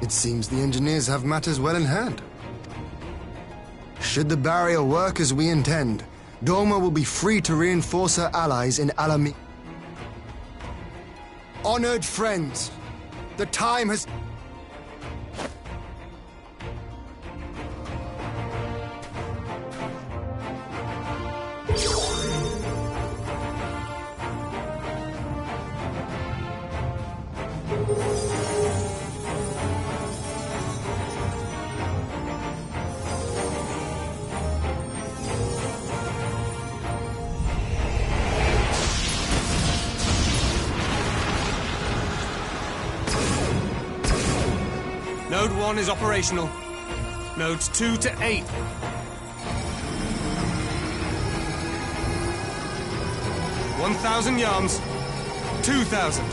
It seems the engineers have matters well in hand. Should the barrier work as we intend, Doma will be free to reinforce her allies in Alami. Honored friends, the time has... Node 1 is operational. Nodes 2 to 8. 1,000 yards. 2,000.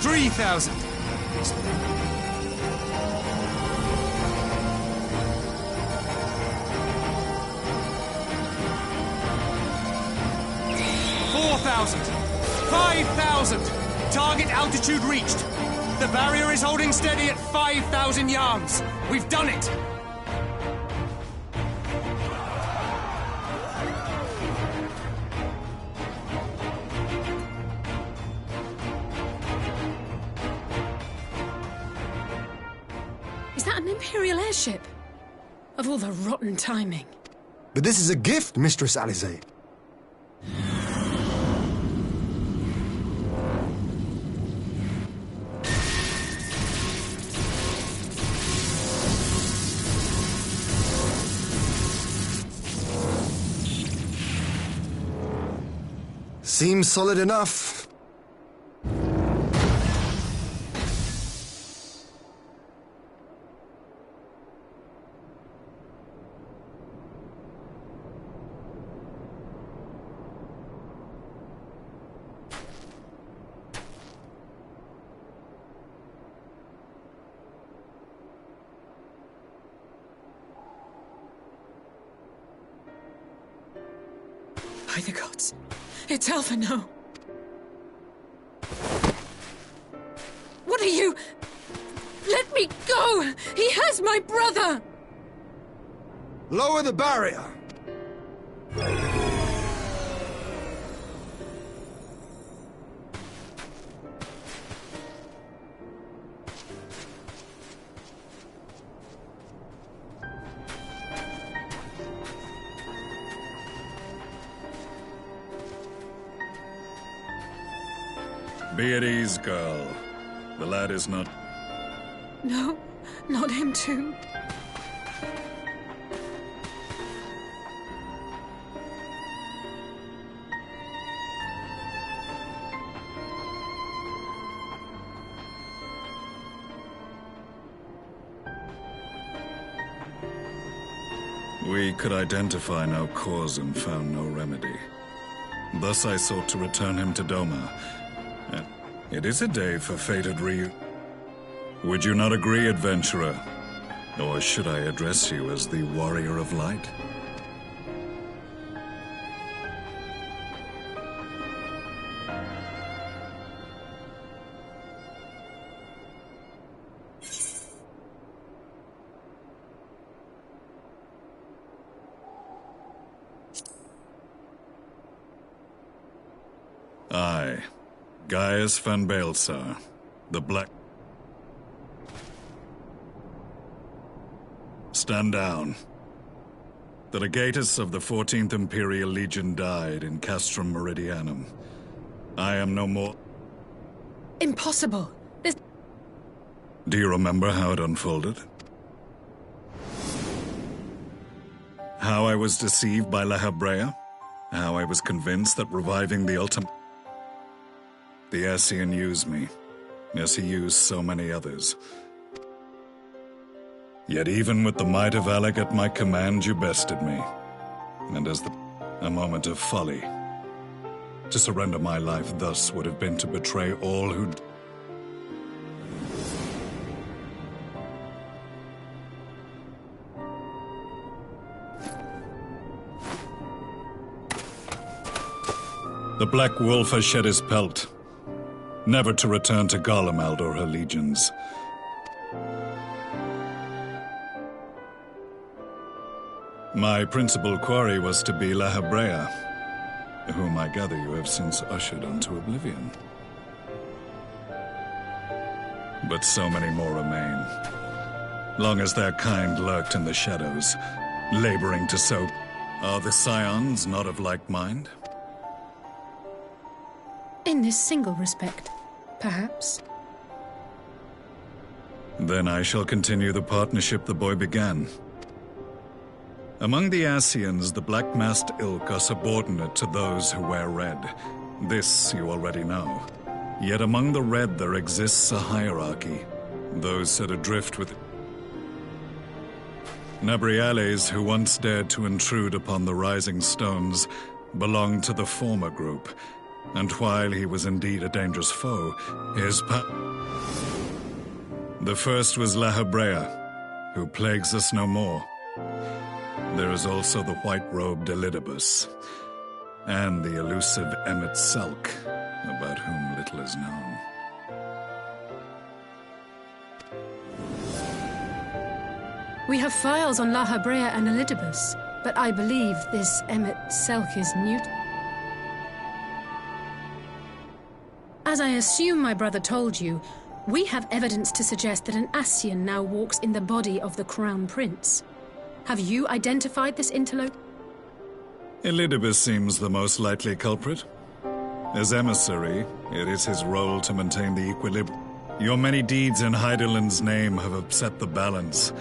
3,000. 4,000. 5,000. Target altitude reached. The barrier is holding steady at 5,000 yards. We've done it! Is that an Imperial airship? Of all the rotten timing. But this is a gift, Mistress Alizé. Seems solid enough. By the gods. It's Alpha now. What are you? Let me go! He has my brother! Lower the barrier! Be at ease, girl. The lad is not... No, not him too. We could identify no cause and found no remedy. Thus I sought to return him to Doma. It is a day for fated Would you not agree, adventurer? Or should I address you as the Warrior of Light? I, Gaius van Baelsar, the Black... Stand down. The legatus of the 14th Imperial Legion died in Castrum Meridianum. I am no more... Impossible. Do you remember how it unfolded? How I was deceived by La Habrea? How I was convinced that reviving the ultimate... The Ascian used me, as he used so many others. Yet even with the might of Alec at my command, you bested me. And as a moment of folly. To surrender my life thus would have been to betray all who'd... The Black Wolf has shed his pelt, never to return to Garlemald or her legions. My principal quarry was to be La Hebrea, whom I gather you have since ushered into oblivion. But so many more remain. Long as their kind lurked in the shadows, laboring to sow. Are the Scions not of like mind? In this single respect, perhaps. Then I shall continue the partnership the boy began. Among the Ascians, the black-masked ilk are subordinate to those who wear red. This you already know. Yet among the red there exists a hierarchy. Those set adrift with Nabriales, who once dared to intrude upon the Rising Stones, belonged to the former group, and while he was indeed a dangerous foe, the first was La Hebrea, who plagues us no more. There is also the white-robed Elidibus, and the elusive Emmet Selk, about whom little is known. We have files on La Hebrea and Elidibus, but I believe this Emmet Selk is new. As I assume my brother told you, we have evidence to suggest that an Ascian now walks in the body of the Crown Prince. Have you identified this interloper? Elidibus seems the most likely culprit. As emissary, it is his role to maintain the equilibrium. Your many deeds in Hydaelyn's name have upset the balance,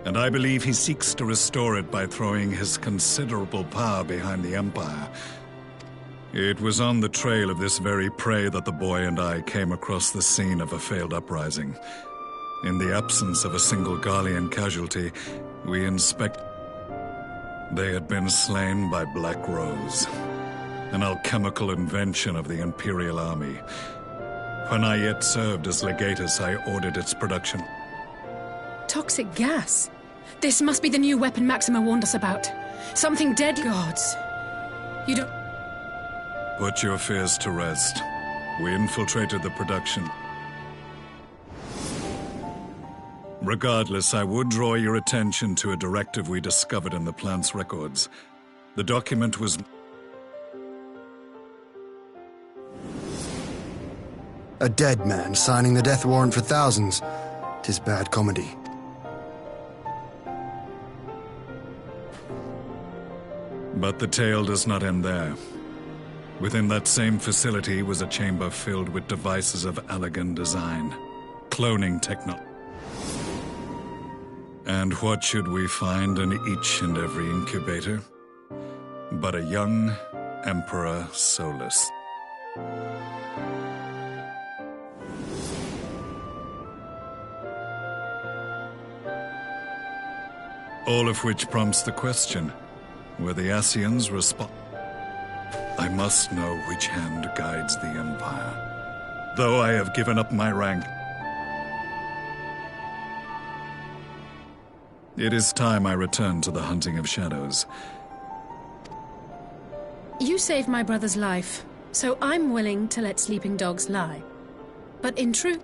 and I believe he seeks to restore it by throwing his considerable power behind the Empire. It was on the trail of this very prey that the boy and I came across the scene of a failed uprising. In the absence of a single Garlean casualty, we inspect. They had been slain by Black Rose, an alchemical invention of the Imperial Army. When I yet served as legatus, I ordered its production. Toxic gas? This must be the new weapon Maxima warned us about. Something dead, gods. You don't... Put your fears to rest. We infiltrated the production. Regardless, I would draw your attention to a directive we discovered in the plant's records. The document was... A dead man signing the death warrant for thousands. 'Tis bad comedy. But the tale does not end there. Within that same facility was a chamber filled with devices of Allegan design. Cloning technology. And what should we find in each and every incubator? But a young Emperor Solus. All of which prompts the question, were the Ascians respond? I must know which hand guides the Empire. Though I have given up my rank, it is time I return to the hunting of shadows. You saved my brother's life, so I'm willing to let sleeping dogs lie. But in truth...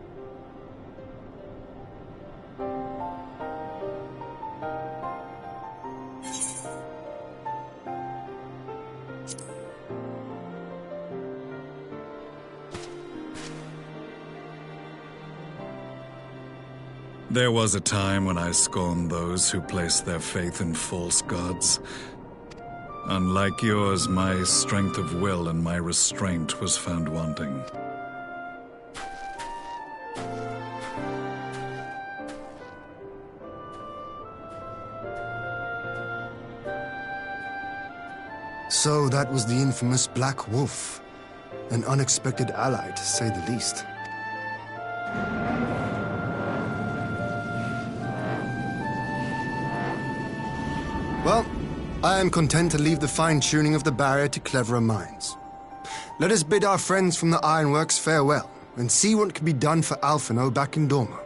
There was a time when I scorned those who placed their faith in false gods. Unlike yours, my strength of will and my restraint was found wanting. So that was the infamous Black Wolf. An unexpected ally, to say the least. Well, I am content to leave the fine-tuning of the barrier to cleverer minds. Let us bid our friends from the Ironworks farewell, and see what can be done for Alphino back in Dorma.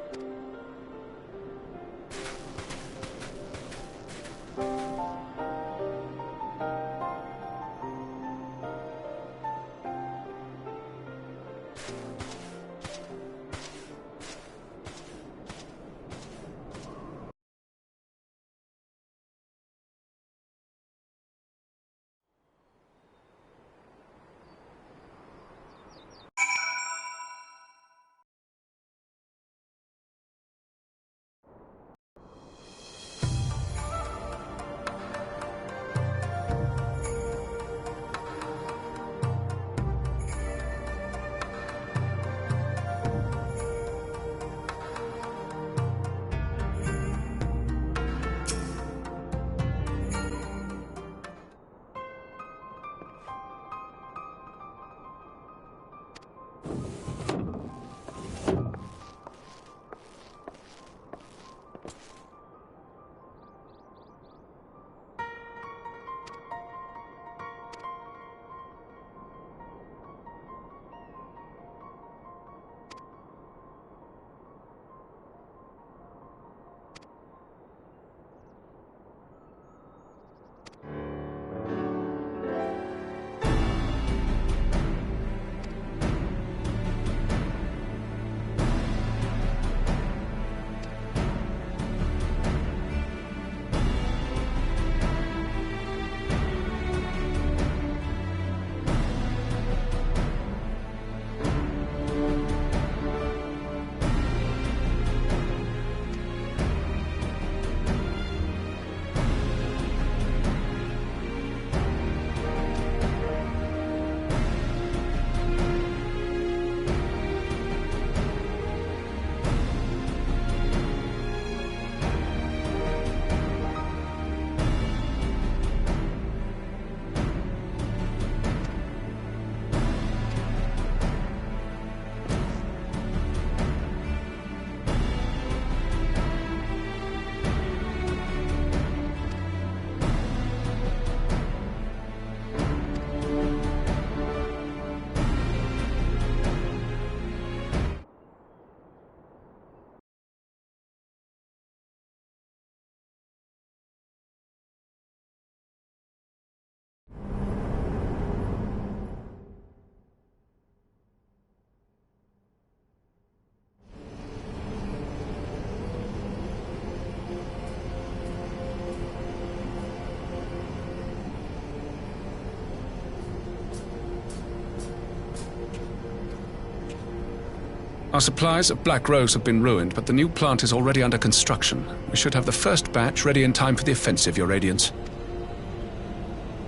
Our supplies of Black Rose have been ruined, but the new plant is already under construction. We should have the first batch ready in time for the offensive, Your Radiance.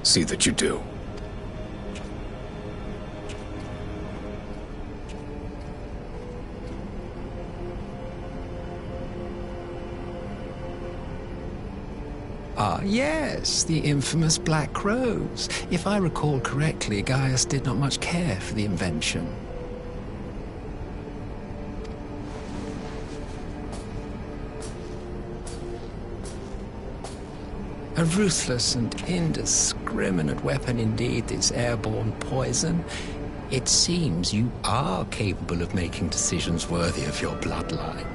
See that you do. Ah, yes, the infamous Black Rose. If I recall correctly, Gaius did not much care for the invention. A ruthless and indiscriminate weapon indeed, this airborne poison. It seems you are capable of making decisions worthy of your bloodline.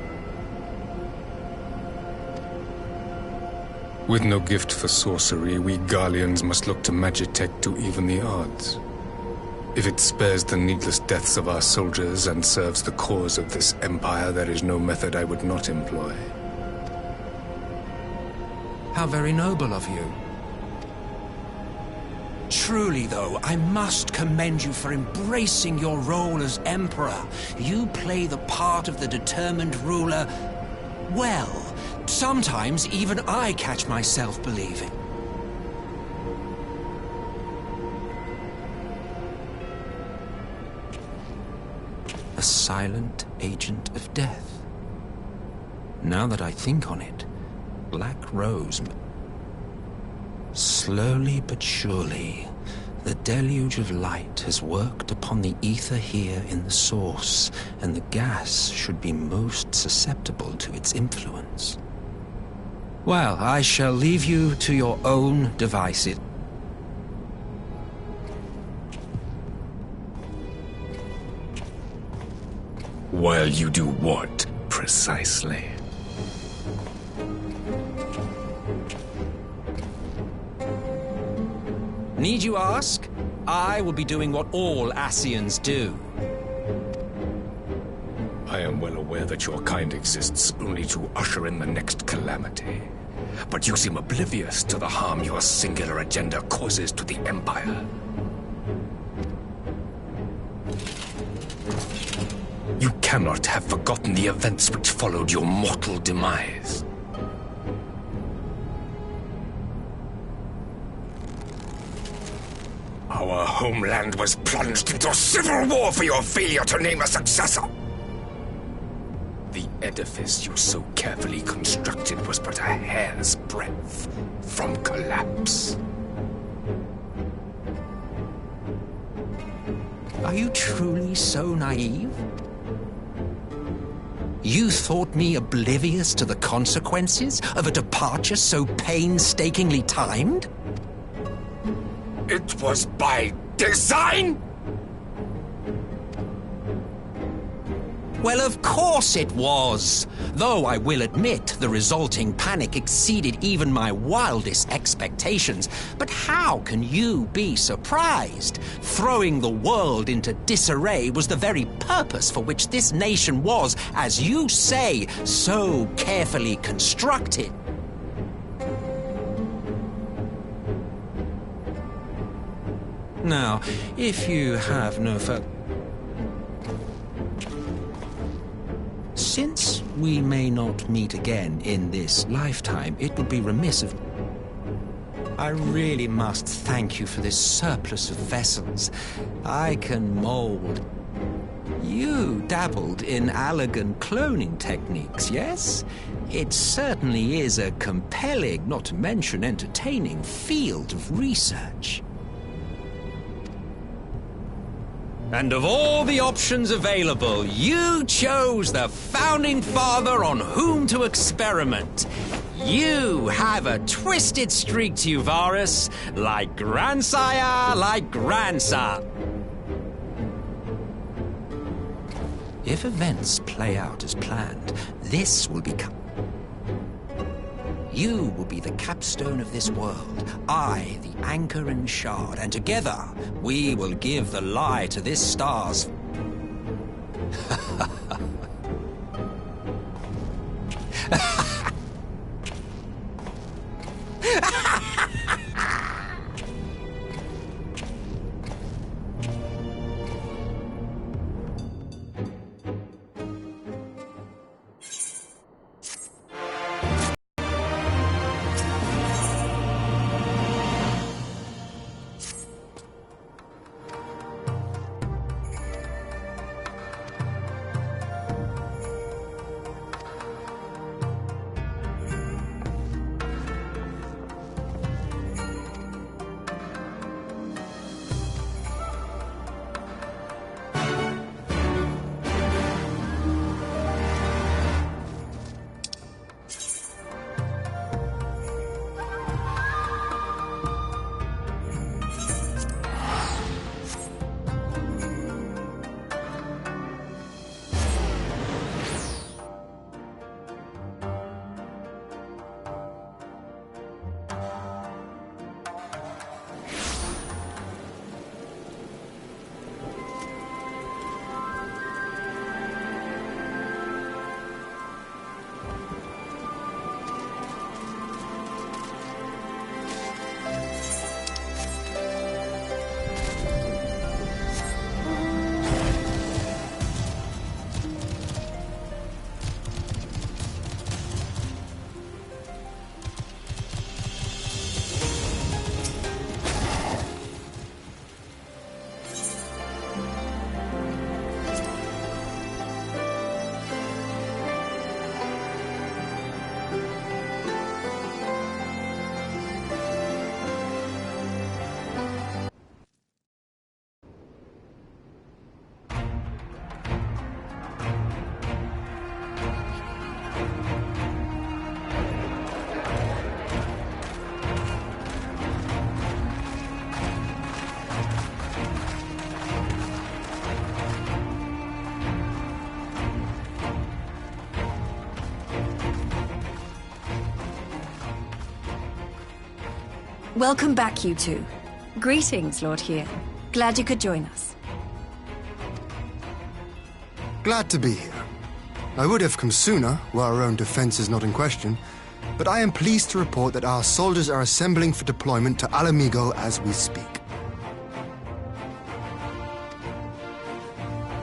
With no gift for sorcery, we Garleans must look to Magitech to even the odds. If it spares the needless deaths of our soldiers and serves the cause of this empire, there is no method I would not employ. How very noble of you. Truly, though, I must commend you for embracing your role as Emperor. You play the part of the determined ruler well. Sometimes even I catch myself believing. A silent agent of death. Now that I think on it, Black Rose... Slowly but surely, the deluge of light has worked upon the ether here in the source, and the gas should be most susceptible to its influence. Well, I shall leave you to your own devices. While you do what, precisely? Need you ask? I will be doing what all Ascians do. I am well aware that your kind exists only to usher in the next calamity. But you seem oblivious to the harm your singular agenda causes to the Empire. You cannot have forgotten the events which followed your mortal demise. Our homeland was plunged into civil war for your failure to name a successor. The edifice you so carefully constructed was but a hair's breadth from collapse. Are you truly so naive? You thought me oblivious to the consequences of a departure so painstakingly timed? It was by design? Well, of course it was. Though I will admit the resulting panic exceeded even my wildest expectations. But how can you be surprised? Throwing the world into disarray was the very purpose for which this nation was, as you say, so carefully constructed. Now, if you have no further... Since we may not meet again in this lifetime, it would be remiss of... I really must thank you for this surplus of vessels. I can mold... You dabbled in Allagan cloning techniques, yes? It certainly is a compelling, not to mention entertaining, field of research. And of all the options available, you chose the founding father on whom to experiment. You have a twisted streak to you, Varus, like grandsire, like grandson. If events play out as planned, this will become... You will be the capstone of this world, I the anchor and shard, and together we will give the lie to this star's... Welcome back, you two. Greetings, Lord Here. Glad you could join us. Glad to be here. I would have come sooner, where our own defense is not in question, but I am pleased to report that our soldiers are assembling for deployment to Alamigo as we speak.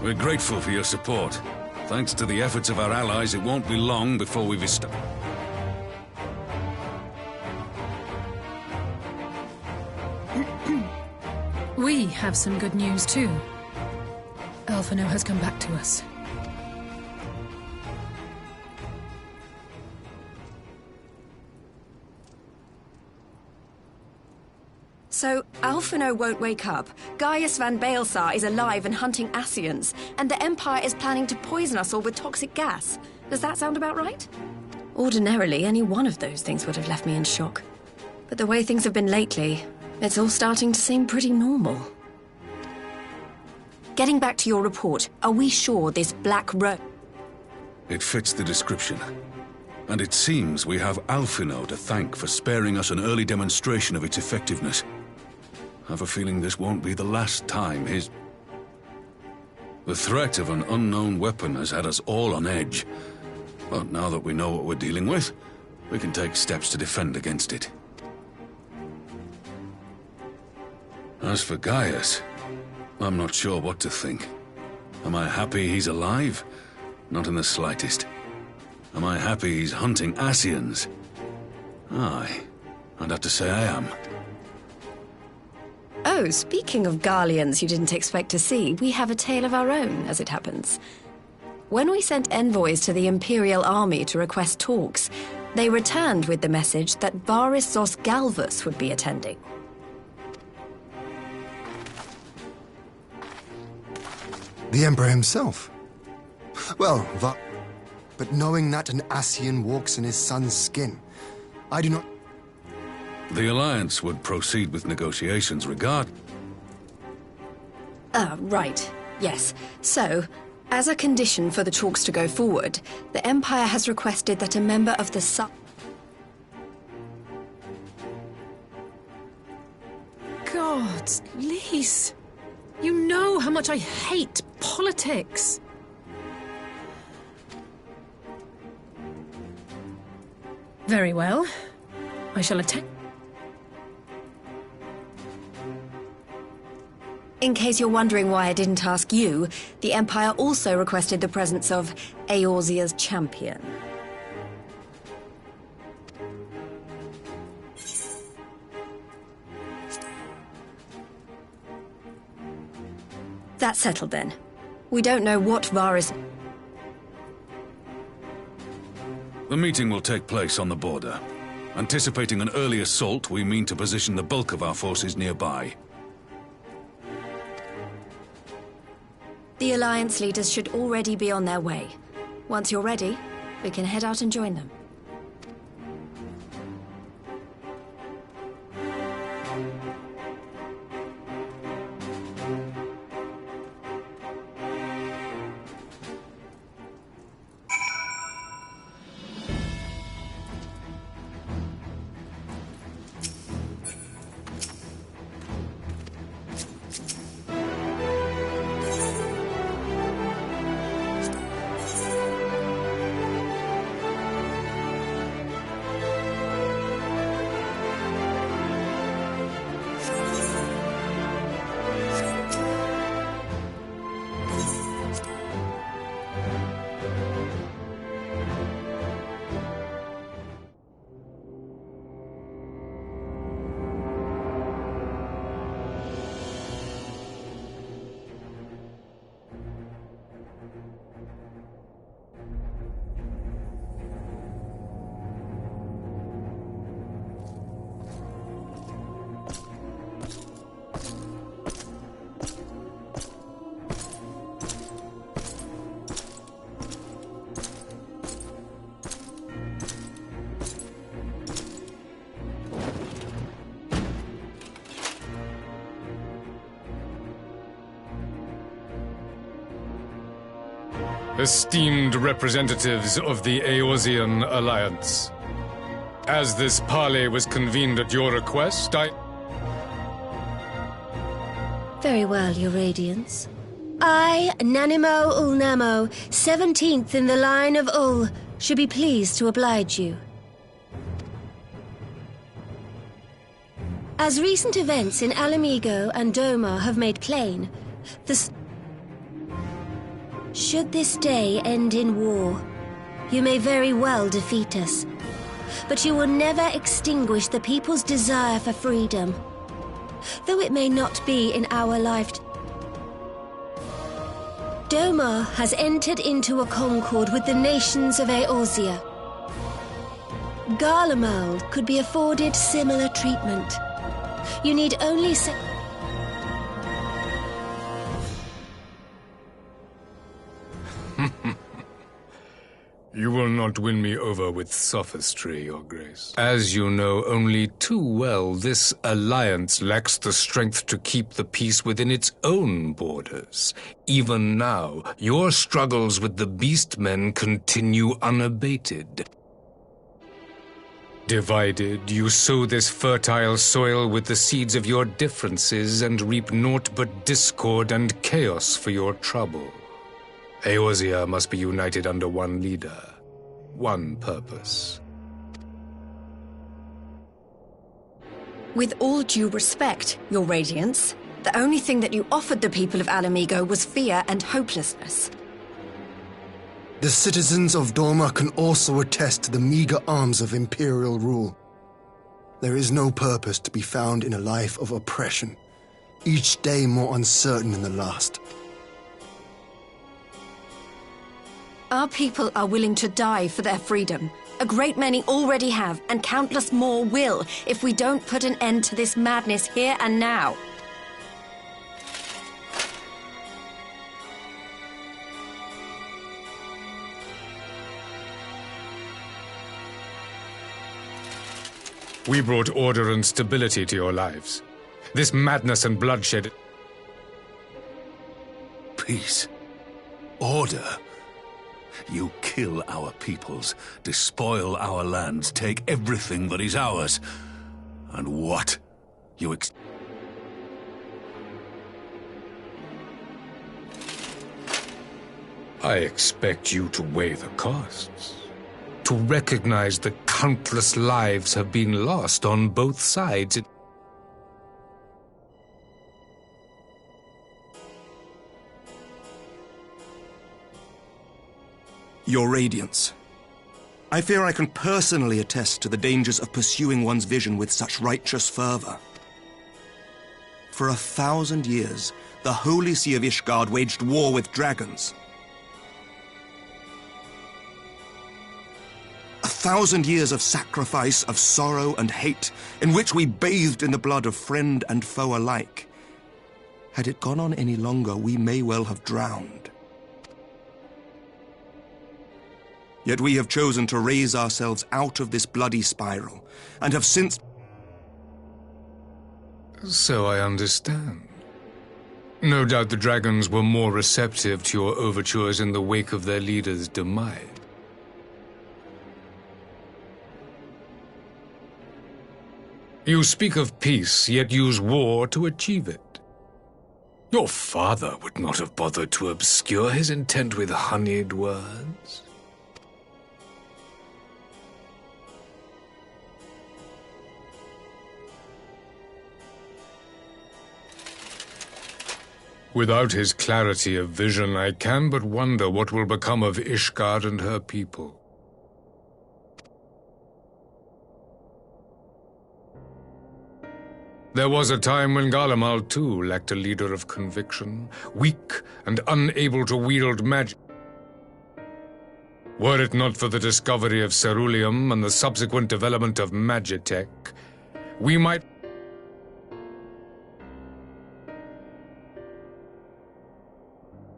We're grateful for your support. Thanks to the efforts of our allies, it won't be long before we've We have some good news too. Alphino has come back to us. So, Alphino won't wake up. Gaius van Baelsar is alive and hunting Ascians, and the Empire is planning to poison us all with toxic gas. Does that sound about right? Ordinarily, any one of those things would have left me in shock. But the way things have been lately, it's all starting to seem pretty normal. Getting back to your report, are we sure this Black Rose... It fits the description. And it seems we have Alphino to thank for sparing us an early demonstration of its effectiveness. I have a feeling this won't be the last time The threat of an unknown weapon has had us all on edge. But now that we know what we're dealing with, we can take steps to defend against it. As for Gaius, I'm not sure what to think. Am I happy he's alive? Not in the slightest. Am I happy he's hunting Ascians? Aye, I'd have to say I am. Oh, speaking of Garleans you didn't expect to see, we have a tale of our own, as it happens. When we sent envoys to the Imperial Army to request talks, they returned with the message that Varys Zos Galvus would be attending. The Emperor himself? Well, but knowing that an Ascian walks in his son's skin, I do not... The Alliance would proceed with negotiations Right. Yes. So, as a condition for the talks to go forward, the Empire has requested that a member of the God, Lise. You know how much I hate politics. Very well. I shall attend. In case you're wondering why I didn't ask you, the Empire also requested the presence of Eorzea's champion. That's settled then. We don't know what Varys... The meeting will take place on the border. Anticipating an early assault, we mean to position the bulk of our forces nearby. The Alliance leaders should already be on their way. Once you're ready, we can head out and join them. Esteemed representatives of the Eorzean Alliance, As this parley was convened at your request, Very well, Your Radiance. I, Nanimo Ulnamo, 17th in the line of Ul, should be pleased to oblige you. As recent events in Alamigo and Doma have made plain, should this day end in war, you may very well defeat us. But you will never extinguish the people's desire for freedom. Though it may not be in our lifetime. Doma has entered into a concord with the nations of Eorzea. Garlemald could be afforded similar treatment. You need only say... You will not win me over with sophistry, Your Grace. As you know only too well, this alliance lacks the strength to keep the peace within its own borders. Even now, your struggles with the Beastmen continue unabated. Divided, you sow this fertile soil with the seeds of your differences and reap naught but discord and chaos for your trouble. Eorzea must be united under one leader, one purpose. With all due respect, Your Radiance, the only thing that you offered the people of Alamigo was fear and hopelessness. The citizens of Doma can also attest to the meager arms of Imperial rule. There is no purpose to be found in a life of oppression, each day more uncertain than the last. Our people are willing to die for their freedom. A great many already have, and countless more will, if we don't put an end to this madness here and now. We brought order and stability to your lives. This madness and bloodshed... Peace. Order. You kill our peoples, despoil our lands, take everything that is ours. And what? You I expect you to weigh the costs. To recognize that countless lives have been lost on both sides. Your Radiance, I fear I can personally attest to the dangers of pursuing one's vision with such righteous fervor. For 1,000 years, the Holy See of Ishgard waged war with dragons. 1,000 years of sacrifice, of sorrow and hate, in which we bathed in the blood of friend and foe alike. Had it gone on any longer, we may well have drowned. Yet we have chosen to raise ourselves out of this bloody spiral, and have since... So I understand. No doubt the dragons were more receptive to your overtures in the wake of their leader's demise. You speak of peace, yet use war to achieve it. Your father would not have bothered to obscure his intent with honeyed words. Without his clarity of vision, I can but wonder what will become of Ishgard and her people. There was a time when Garlemald, too, lacked a leader of conviction, weak and unable to wield magic. Were it not for the discovery of ceruleum and the subsequent development of Magitech, we might...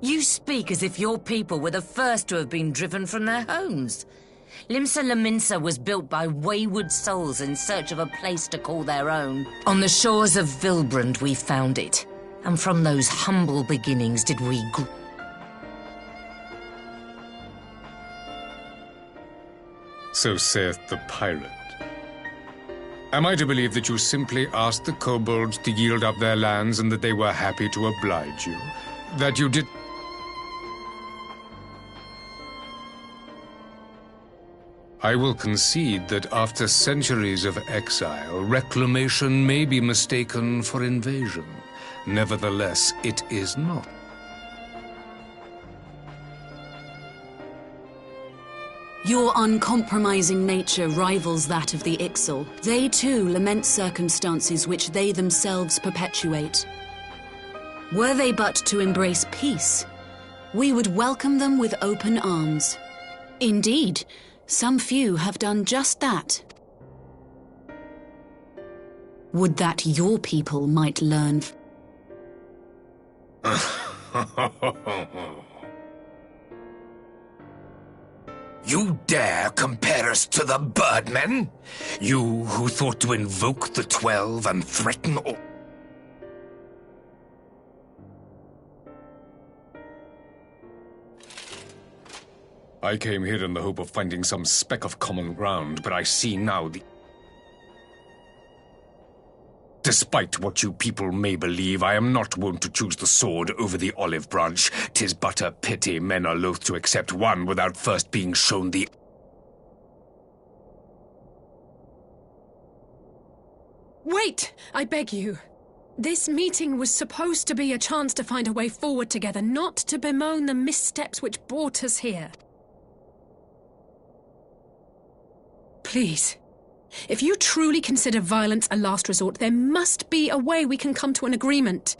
You speak as if your people were the first to have been driven from their homes. Limsa Lominsa was built by wayward souls in search of a place to call their own. On the shores of Vilbrand we found it, and from those humble beginnings did we grow. So saith the pirate. Am I to believe that you simply asked the kobolds to yield up their lands and that they were happy to oblige you? That you did... I will concede that after centuries of exile, reclamation may be mistaken for invasion. Nevertheless, it is not. Your uncompromising nature rivals that of the Ixal. They too lament circumstances which they themselves perpetuate. Were they but to embrace peace, we would welcome them with open arms. Indeed, some few have done just that. Would that your people might learn. You dare compare us to the Birdmen? You who thought to invoke the 12 and threaten all... I came here in the hope of finding some speck of common ground, but I see now the... Despite what you people may believe, I am not wont to choose the sword over the olive branch. 'Tis but a pity men are loath to accept one without first being shown the... Wait! I beg you. This meeting was supposed to be a chance to find a way forward together, not to bemoan the missteps which brought us here. Please. If you truly consider violence a last resort, there must be a way we can come to an agreement.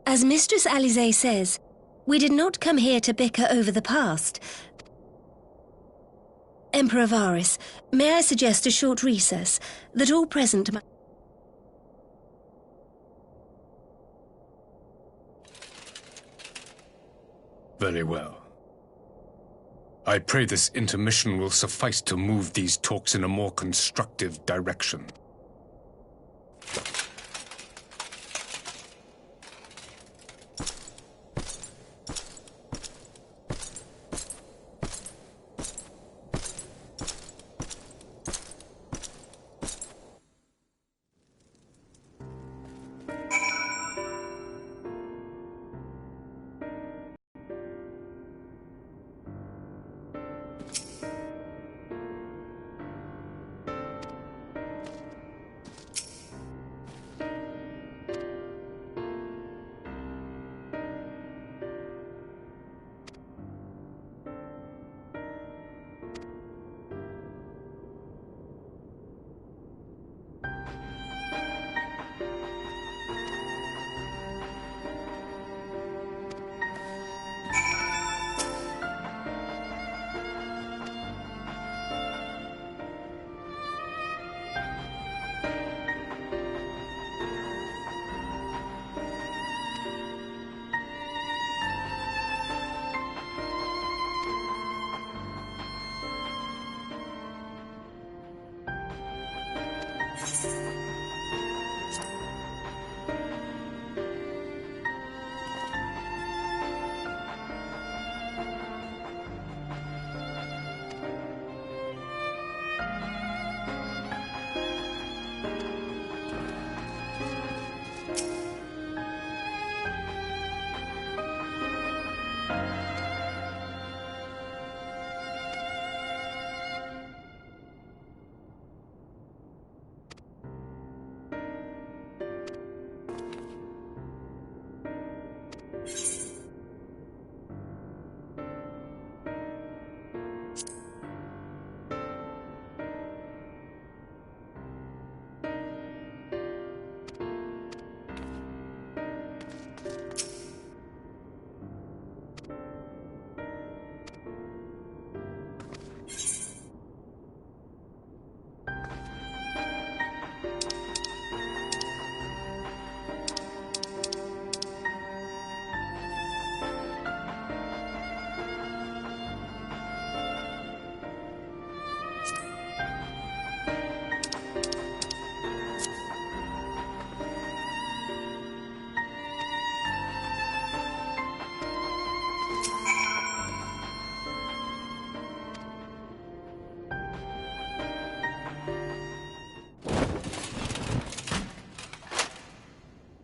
As Mistress Alisaie says, we did not come here to bicker over the past. Emperor Varys, may I suggest a short recess, that all present might... Very well. I pray this intermission will suffice to move these talks in a more constructive direction.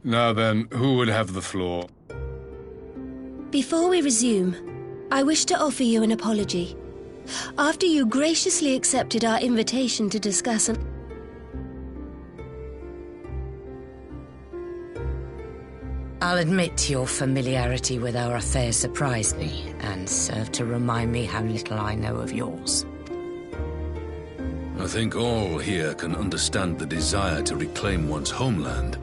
Now then, who would have the floor? Before we resume, I wish to offer you an apology. After you graciously accepted our invitation to discuss an... I'll admit your familiarity with our affairs surprised me, and served to remind me how little I know of yours. I think all here can understand the desire to reclaim one's homeland.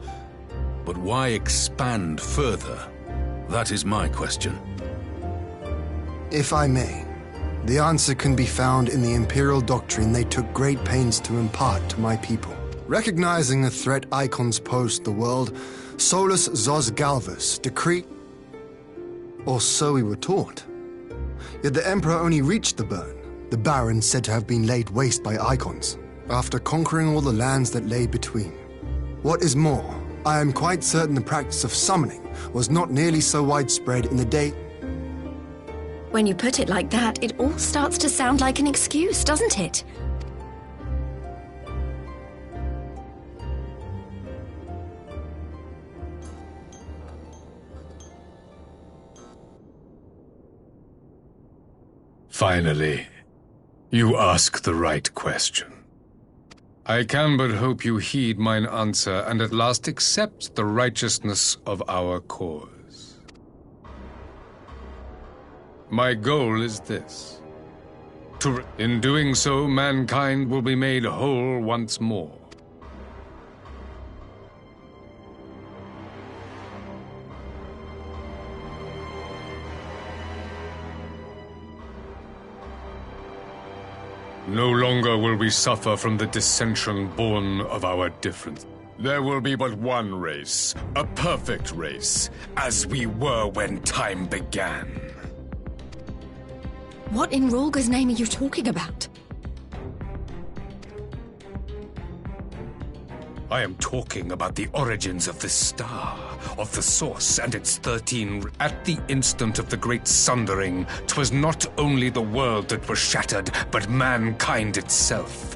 But why expand further? That is my question. If I may, the answer can be found in the Imperial doctrine they took great pains to impart to my people. Recognizing the threat icons pose to the world, Solus Zos Galvus decreed, or so we were taught. Yet the Emperor only reached the burn, the Baron said to have been laid waste by icons, after conquering all the lands that lay between. What is more, I am quite certain the practice of summoning was not nearly so widespread in the day. When you put it like that, it all starts to sound like an excuse, doesn't it? Finally, you ask the right question. I can but hope you heed mine answer and at last accept the righteousness of our cause. My goal is this. In doing so, mankind will be made whole once more. No longer will we suffer from the dissension born of our difference. There will be but one race, a perfect race, as we were when time began. What in Rulga's name are you talking about? I am talking about the origins of this star, of the source and its 13... At the instant of the great sundering, 'twas not only the world that was shattered, but mankind itself.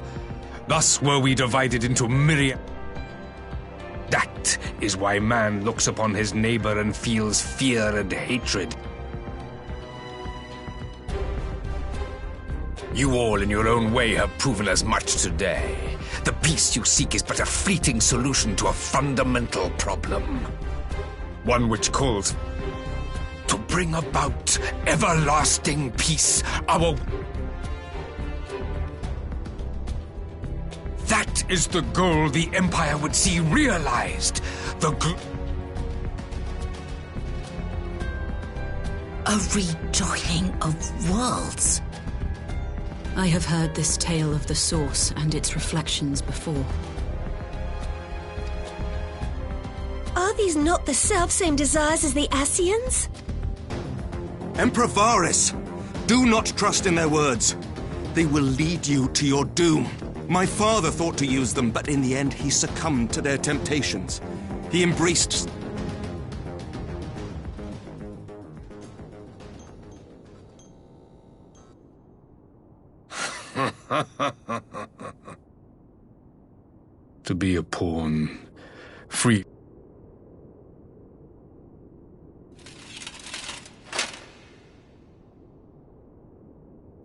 Thus were we divided into myriad... That is why man looks upon his neighbor and feels fear and hatred. You all in your own way have proven as much today. The peace you seek is but a fleeting solution to a fundamental problem. One which calls to bring about everlasting peace. That is the goal the Empire would see realized. A rejoining of worlds. I have heard this tale of the Source and its reflections before. Are these not the self-same desires as the Ascians? Emperor Varys, do not trust in their words. They will lead you to your doom. My father thought to use them, but in the end he succumbed to their temptations. He embraced... to be a pawn, free.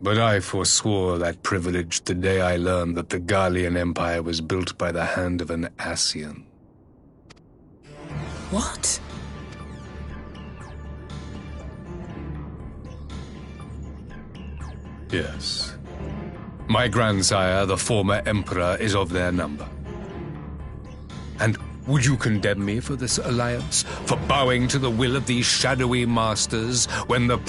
But I forswore that privilege the day I learned that the Garlean Empire was built by the hand of an Ascian. What? Yes. My grandsire, the former emperor, is of their number. And would you condemn me for this alliance? For bowing to the will of these shadowy masters when the...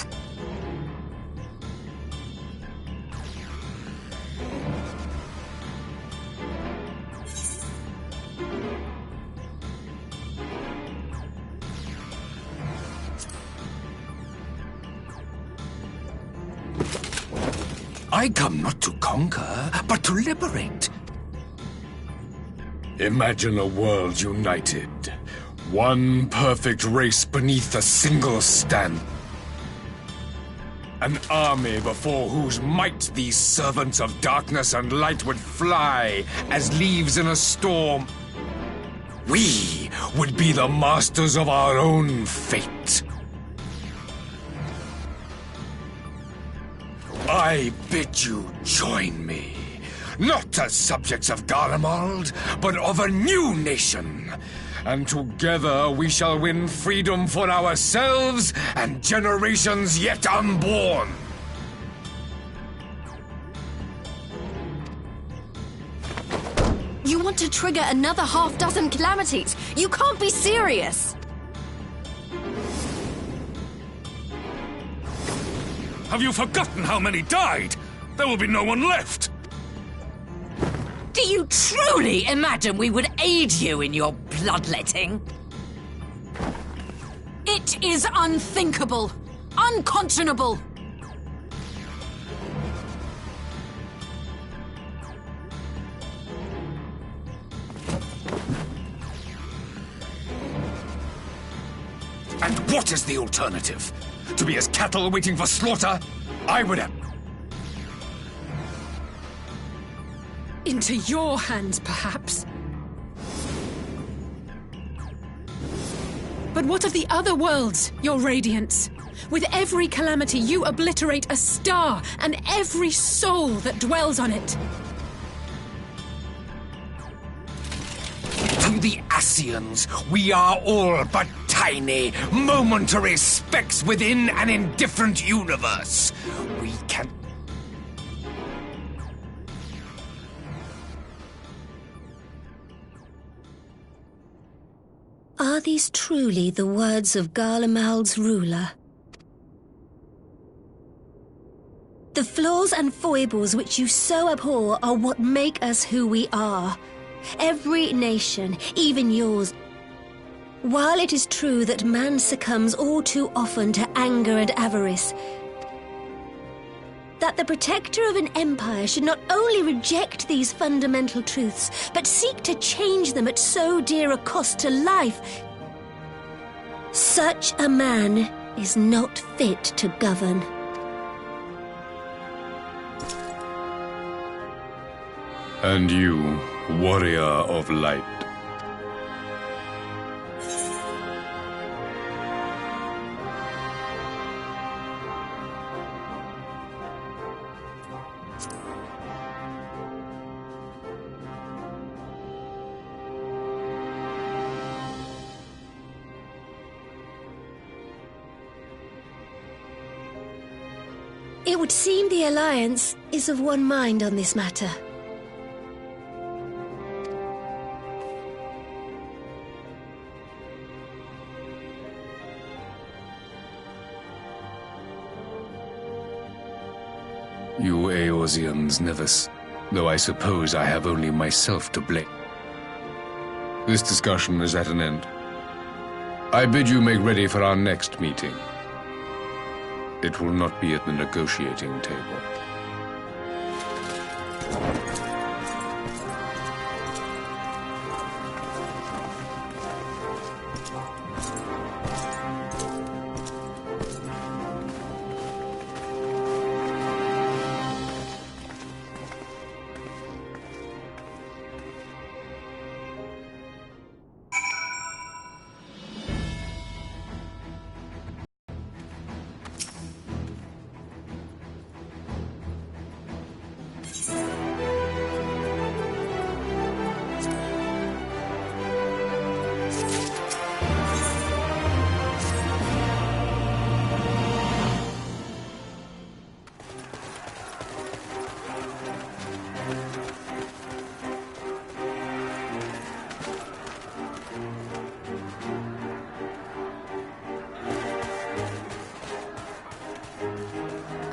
I come not to conquer, but to liberate. Imagine a world united. One perfect race beneath a single stand. An army before whose might these servants of darkness and light would fly as leaves in a storm. We we would be the masters of our own fate. I bid you join me, not as subjects of Garlemald, but of a new nation. And together we shall win freedom for ourselves and generations yet unborn. You want to trigger another half-dozen calamities? You can't be serious! Have you forgotten how many died? There will be no one left! Do you truly imagine we would aid you in your bloodletting? It is unthinkable! Unconscionable! And what is the alternative? To be as cattle waiting for slaughter? I would have... Into your hands, perhaps. But what of the other worlds, your radiance? With every calamity, you obliterate a star and every soul that dwells on it. To the Ascians, we are all but tiny, momentary specks within an indifferent universe. We can... Are these truly the words of Garlemald's ruler? The flaws and foibles which you so abhor are what make us who we are. Every nation, even yours. While it is true that man succumbs all too often to anger and avarice, that the protector of an empire should not only reject these fundamental truths, but seek to change them at so dear a cost to life, such a man is not fit to govern. And you, warrior of light. It would seem the Alliance is of one mind on this matter. You Eorzeans never though I suppose I have only myself to blame. This discussion is at an end. I bid you make ready for our next meeting. It will not be at the negotiating table.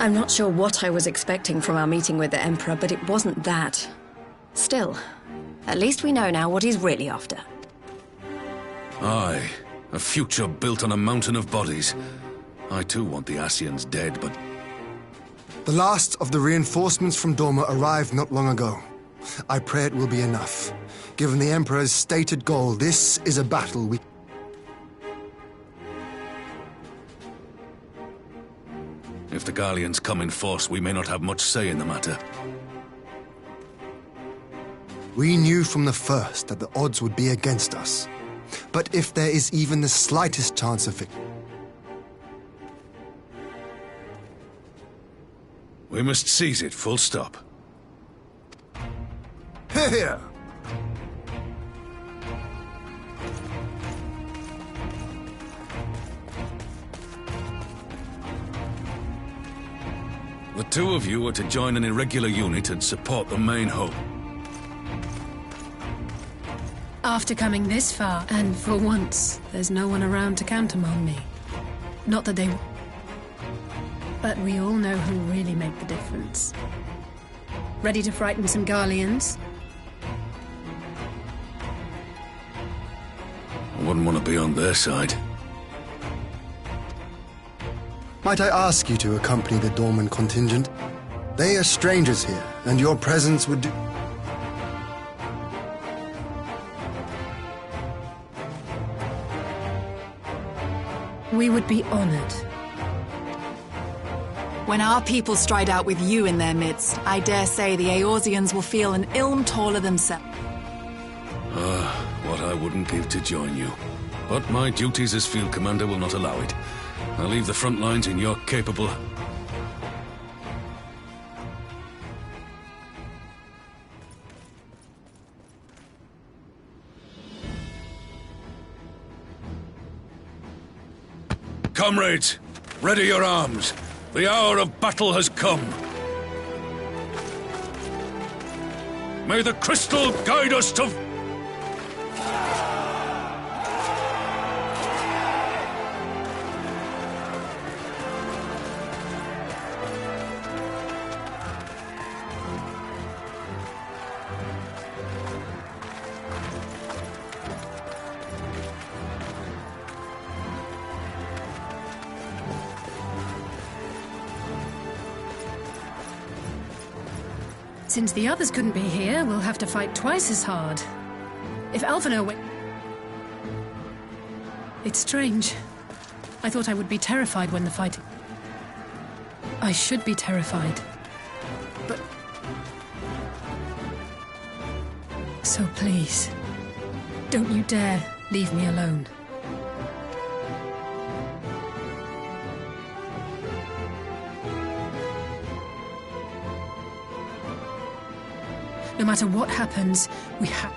I'm not sure what I was expecting from our meeting with the Emperor, but it wasn't that. Still, at least we know now what he's really after. Aye, a future built on a mountain of bodies. I too want the Ascians dead, but... The last of the reinforcements from Dorma arrived not long ago. I pray it will be enough. Given the Emperor's stated goal, this is a battle we... If the Garleans come in force, we may not have much say in the matter. We knew from the first that the odds would be against us. But if there is even the slightest chance of victory... We must seize it, full stop. Here! The two of you are to join an irregular unit and support the main hope. After coming this far, and for once, there's no one around to countermand me. Not that they... But we all know who really make the difference. Ready to frighten some Garleans? I wouldn't want to be on their side. Might I ask you to accompany the Dorman contingent? They are strangers here, and your presence would do... We would be honored. When our people stride out with you in their midst, I dare say the Eorzeans will feel an ilm taller themselves. What I wouldn't give to join you. But my duties as field commander will not allow it. I'll leave the front lines in your capable... Comrades, ready your arms. The hour of battle has come. May the crystal guide us to... Since the others couldn't be here, we'll have to fight twice as hard. If Alphino went... It's strange. I thought I would be terrified when the fight... I should be terrified. But... So please, don't you dare leave me alone. No matter what happens, we have...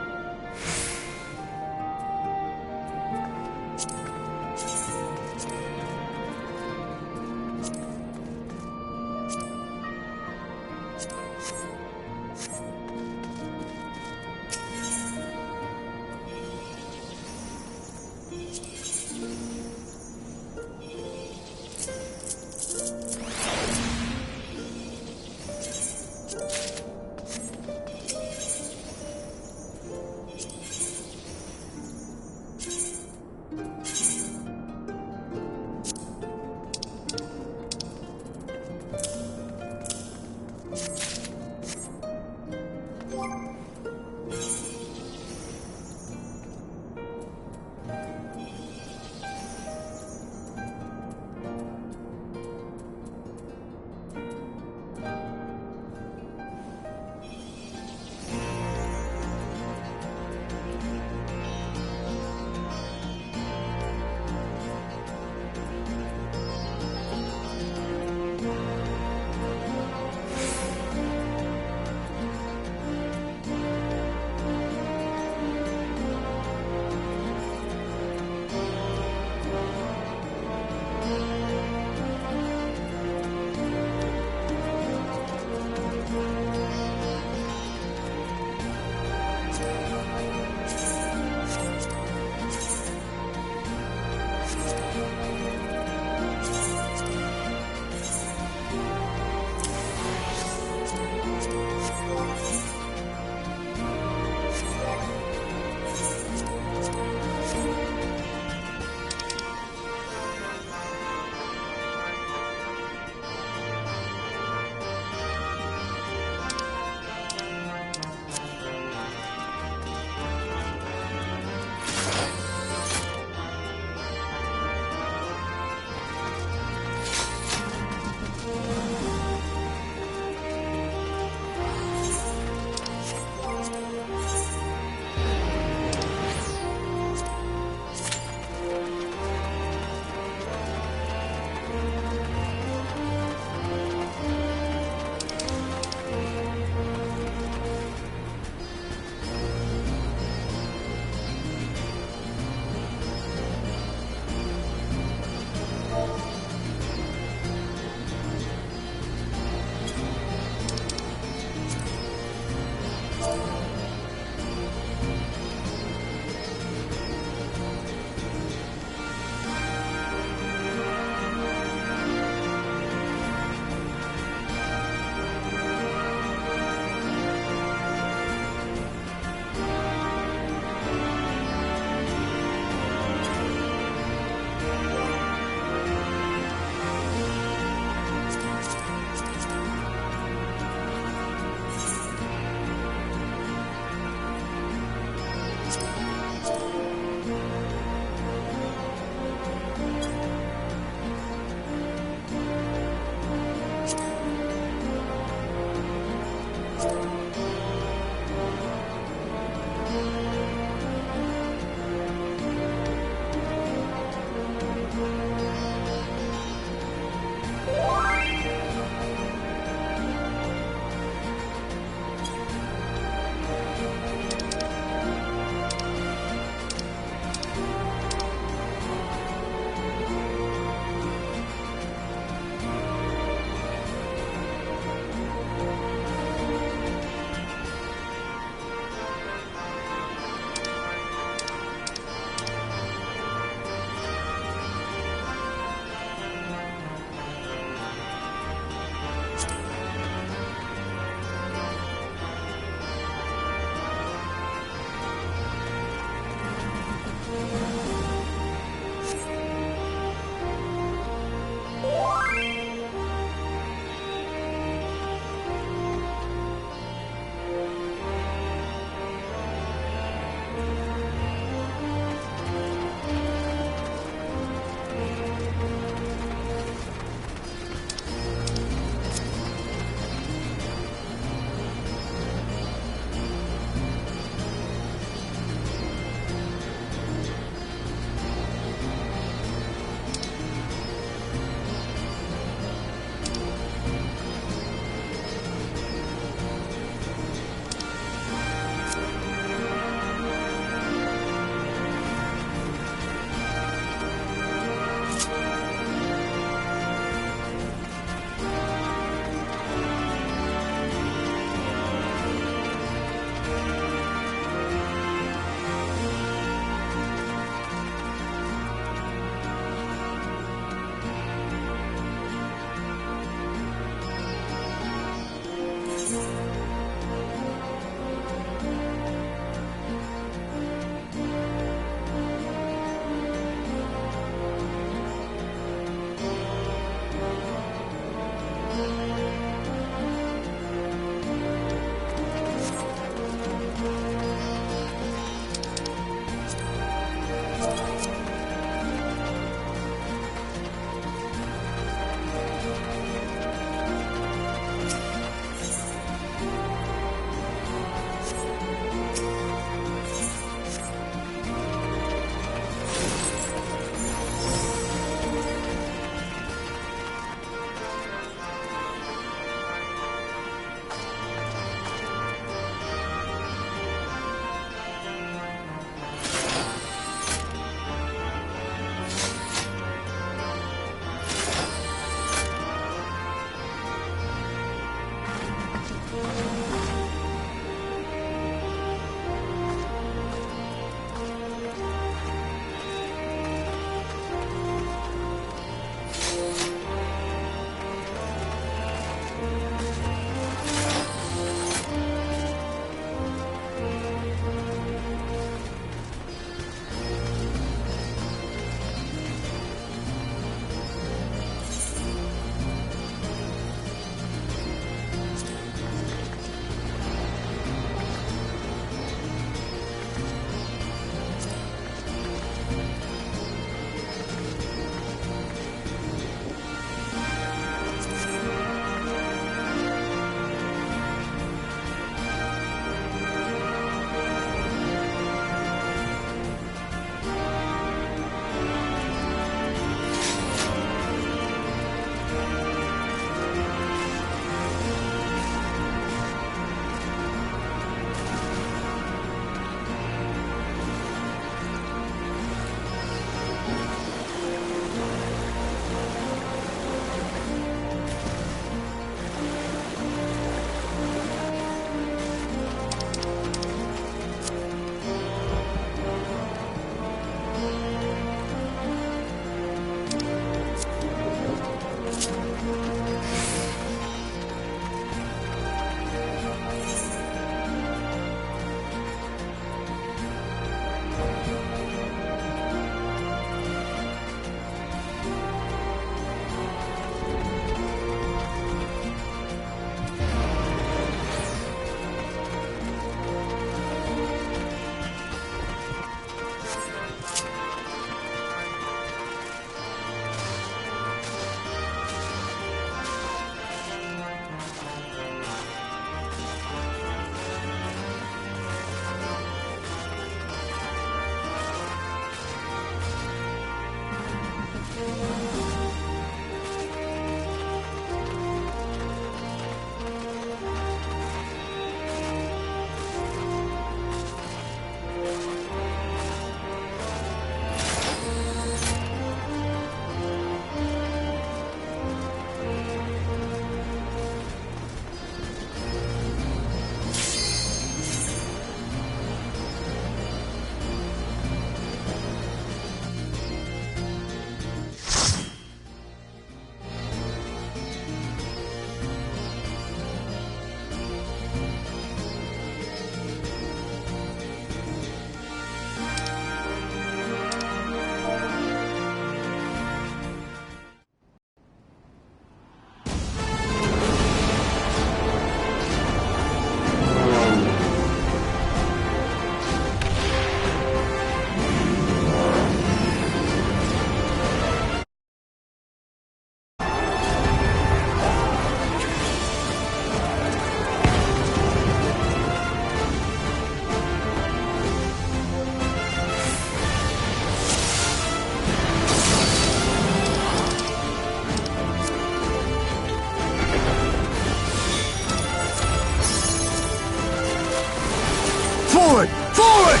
Forward! Forward!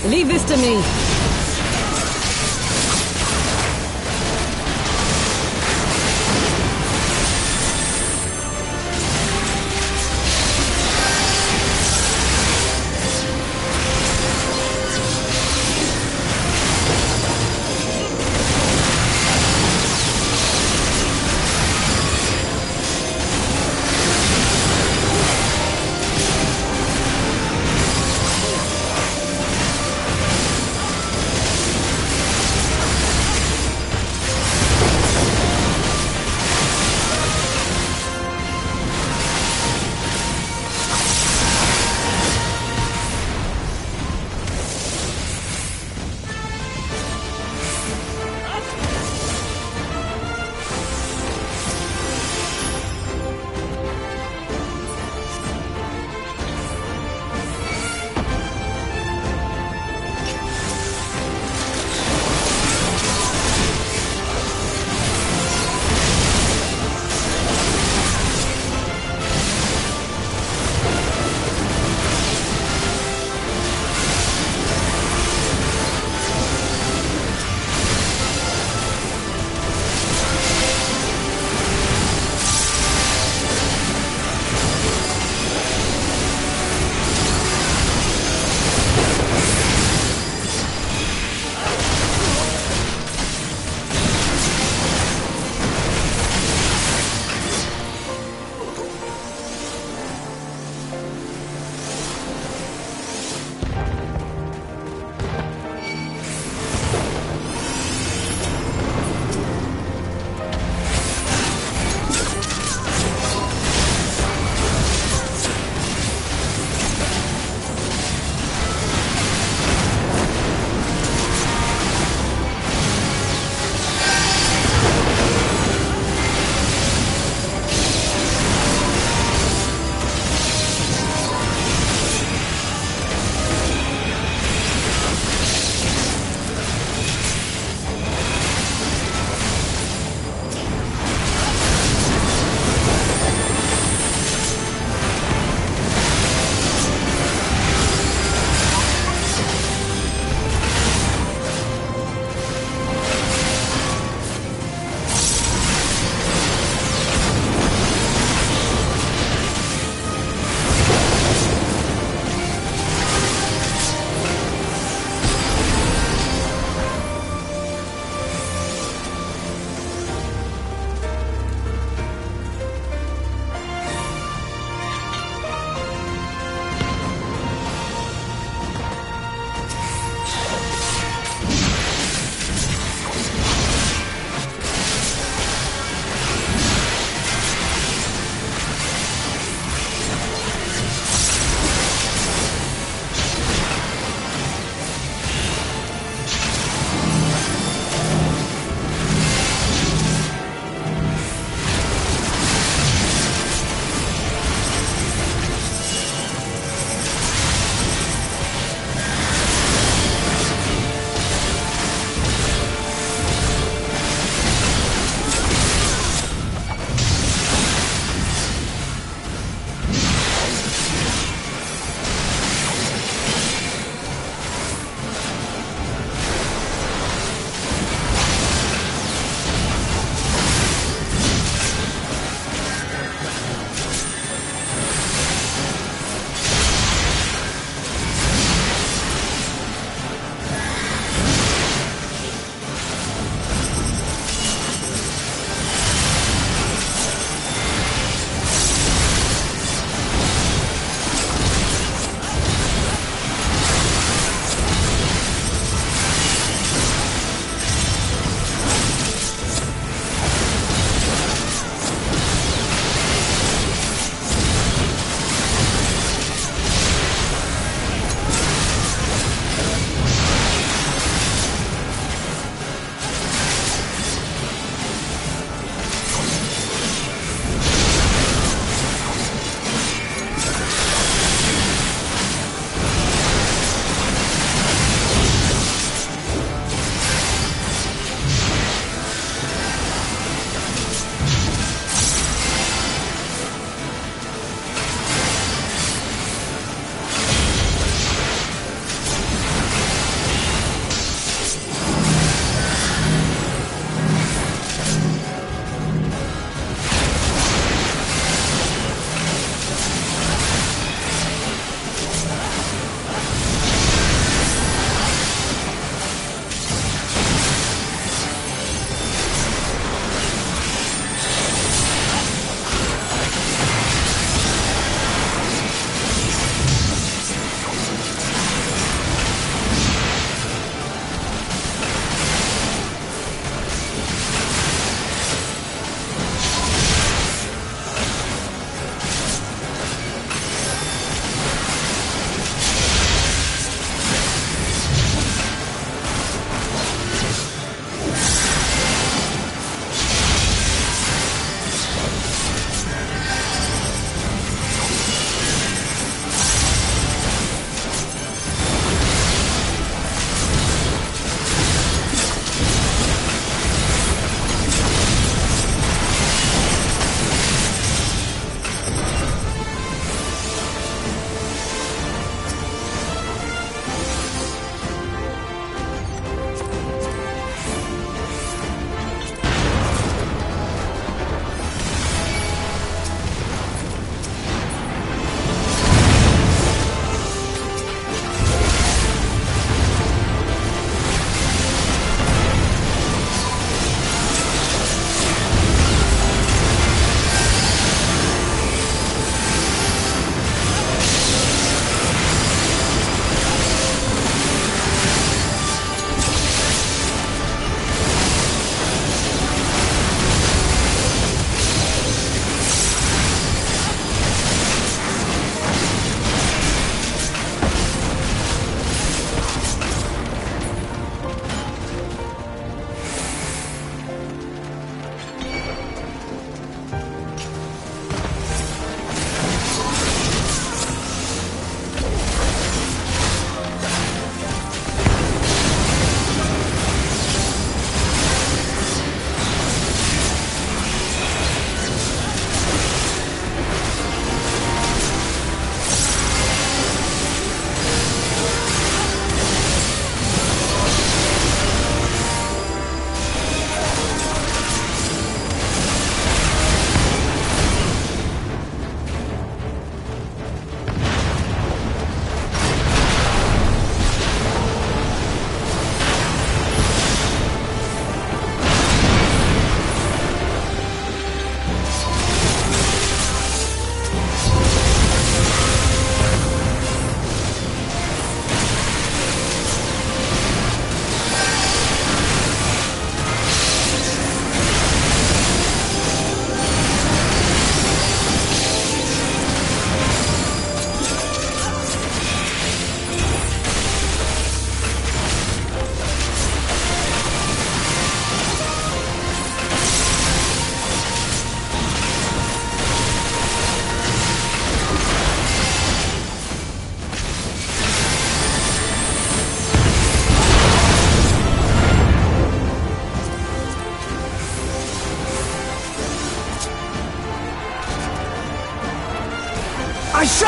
Leave this to me.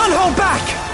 can't hold back!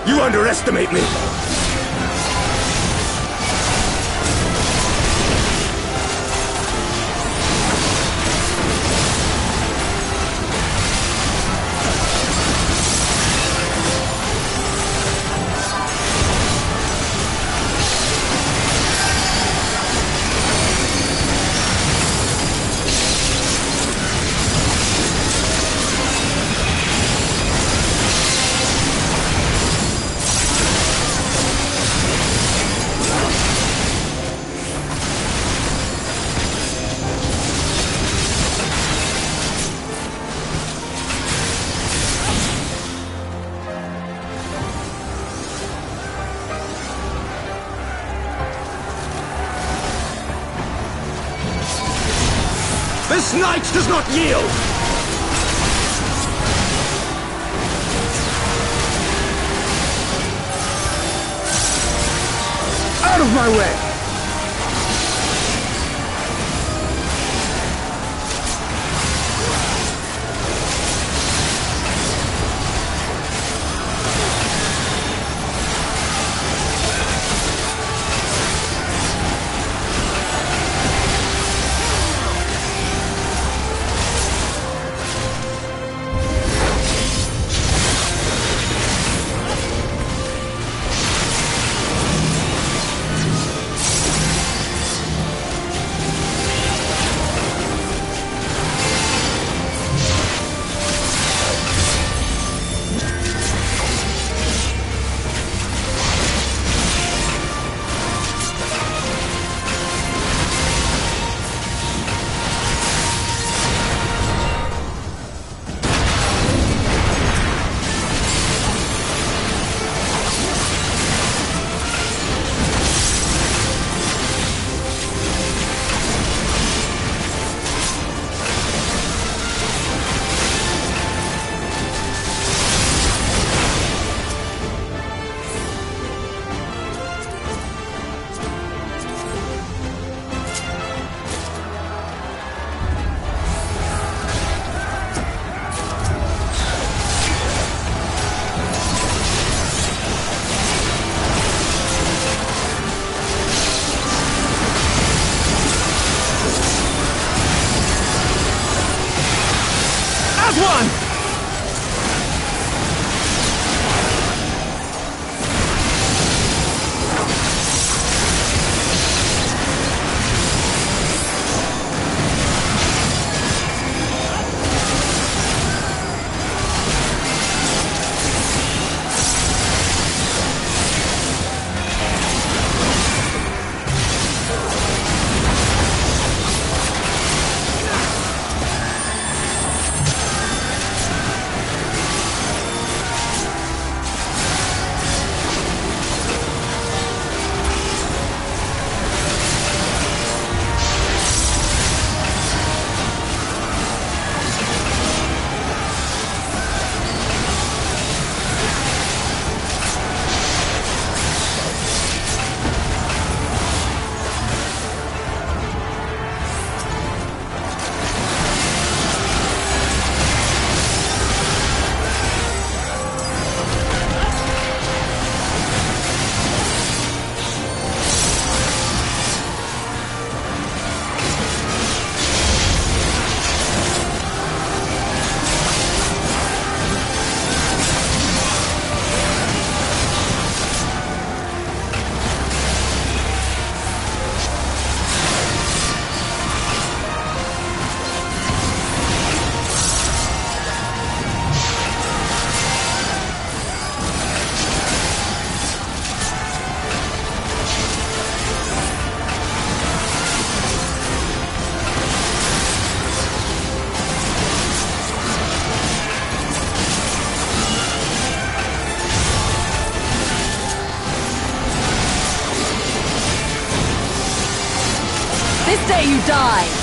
You underestimate me! This knight does not yield! Out of my way! One! This day you die!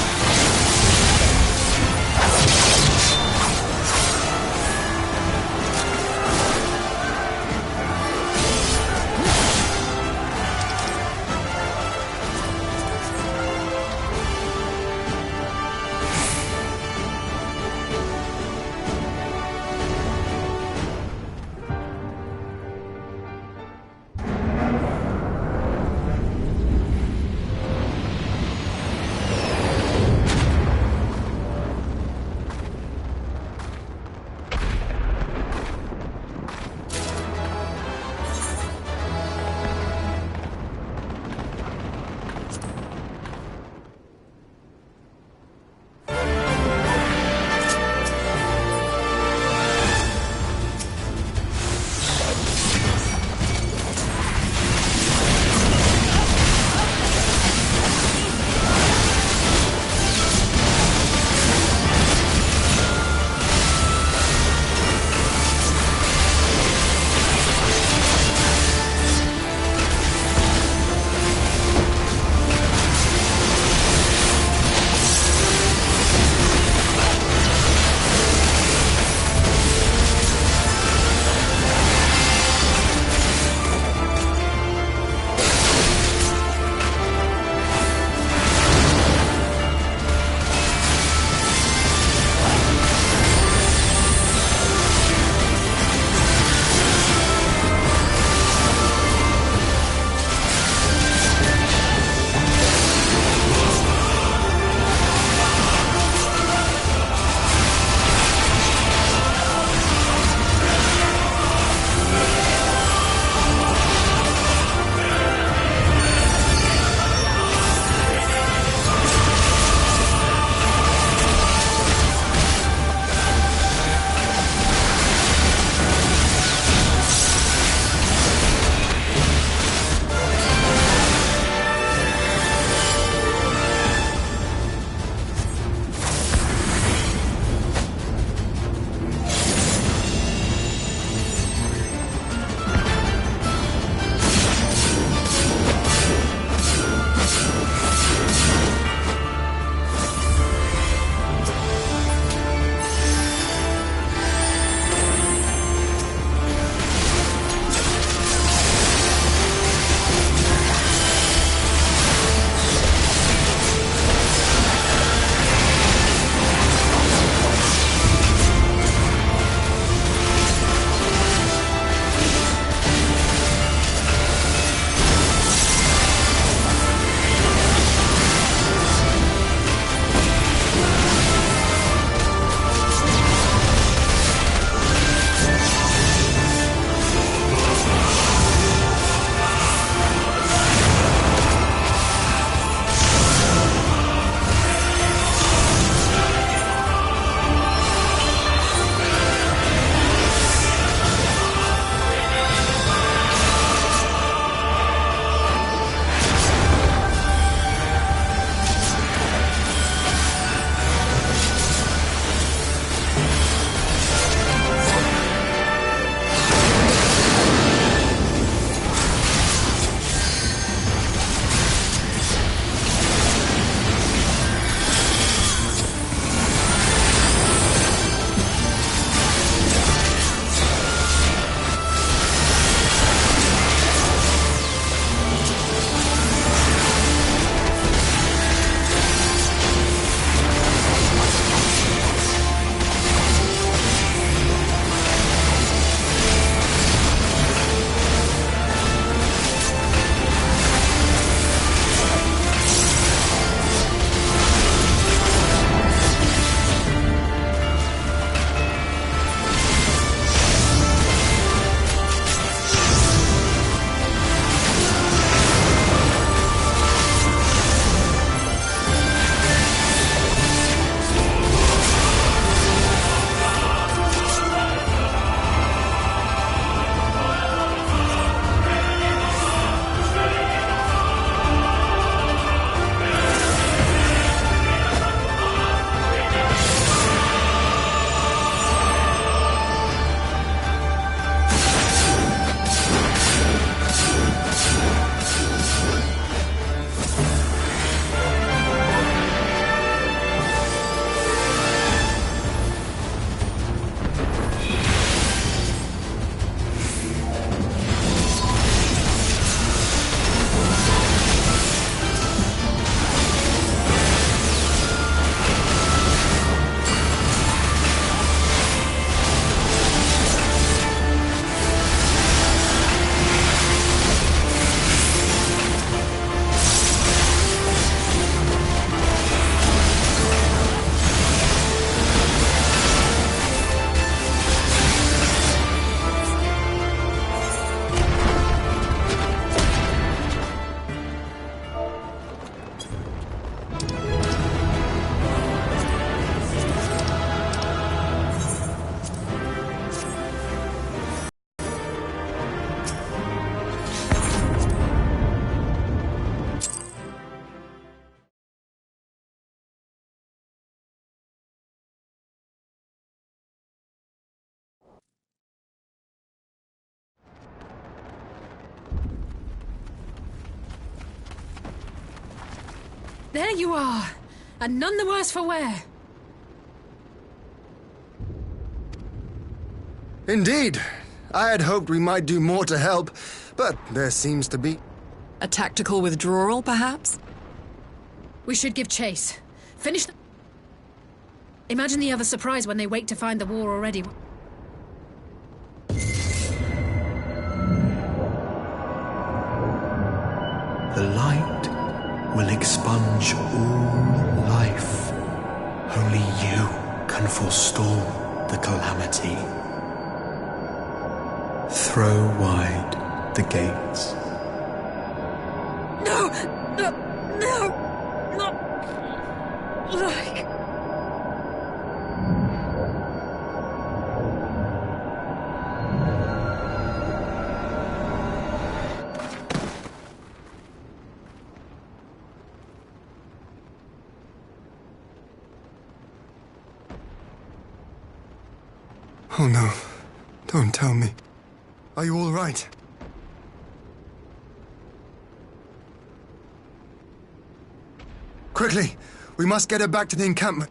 There you are, and none the worse for wear. Indeed. I had hoped we might do more to help, but there seems to be... A tactical withdrawal, perhaps? We should give chase. Finish the... Imagine the other surprise when they wake to find the war already. The light will expunge all life. Only you can forestall the calamity. Throw wide the gates. No! Not like... Oh no. Don't tell me. Are you all right? Quickly! We must get her back to the encampment.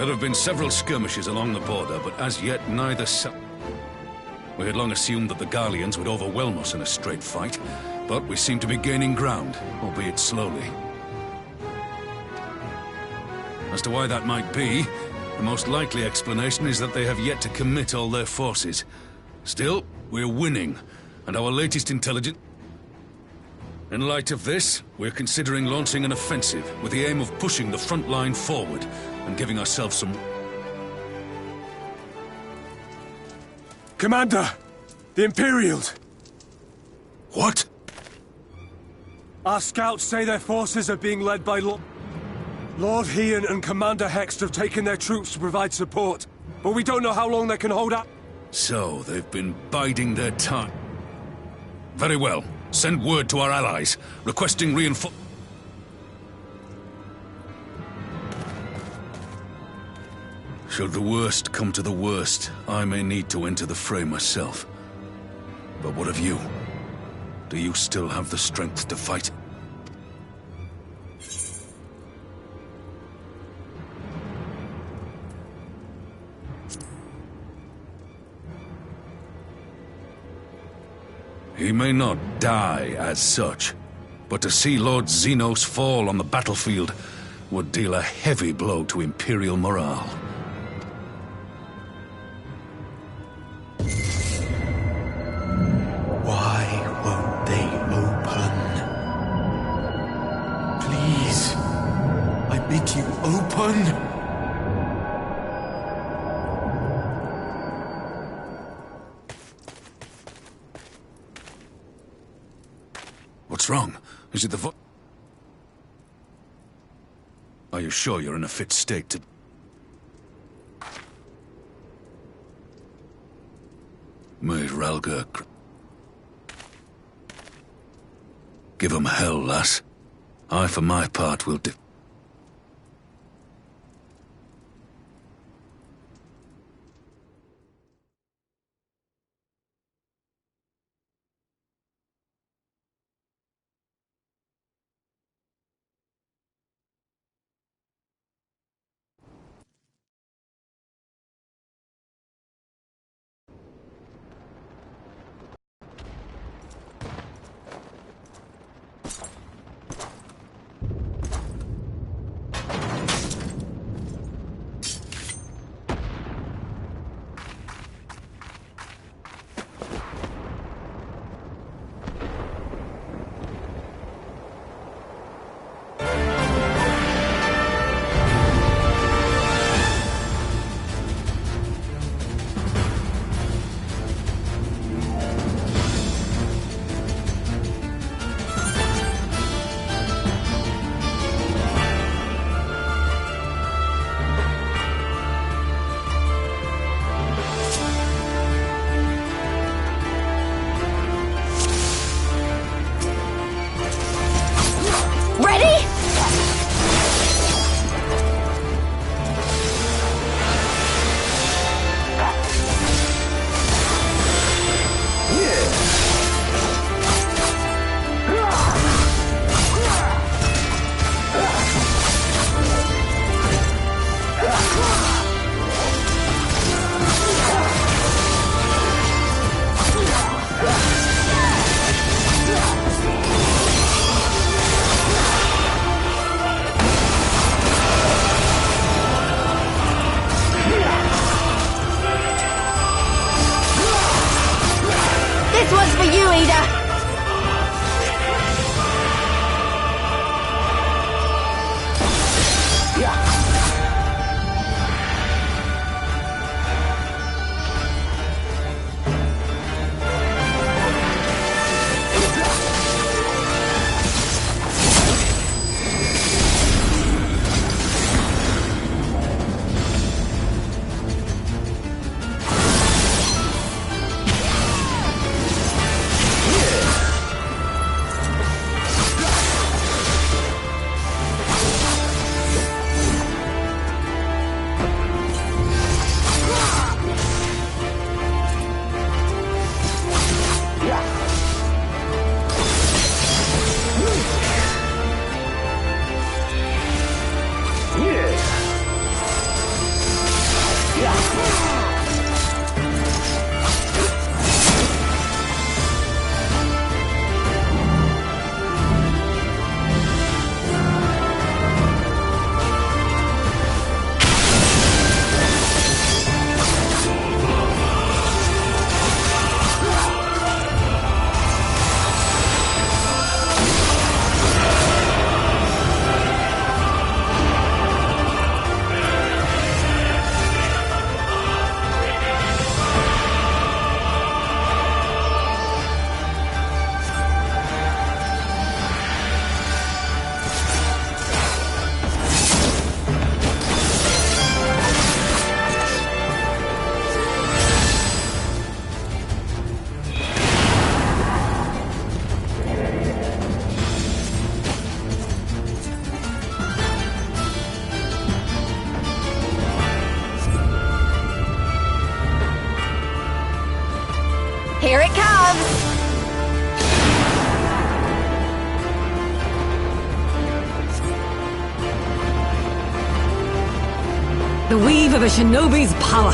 There have been several skirmishes along the border, but as yet neither We had long assumed that the Garleans would overwhelm us in a straight fight, but we seem to be gaining ground, albeit slowly. As to why that might be, the most likely explanation is that they have yet to commit all their forces. Still, we're winning, and our latest intelligence... In light of this, we're considering launching an offensive with the aim of pushing the front line forward and giving ourselves some... Commander! The Imperials! What? Our scouts say their forces are being led by Lord Heian and Commander Hext have taken their troops to provide support, but we don't know how long they can hold out. So, they've been biding their time. Very well. Send word to our allies, requesting reinforcements. Should the worst come to the worst, I may need to enter the fray myself. But what of you? Do you still have the strength to fight? He may not die as such, but to see Lord Xenos fall on the battlefield would deal a heavy blow to Imperial morale. Why won't they open? Please, I bid you open! What's wrong? Is it the Are you sure you're in a fit state to... May Ralga... Give 'em hell, lass. I, for my part, will Here it comes! The weave of a shinobi's power.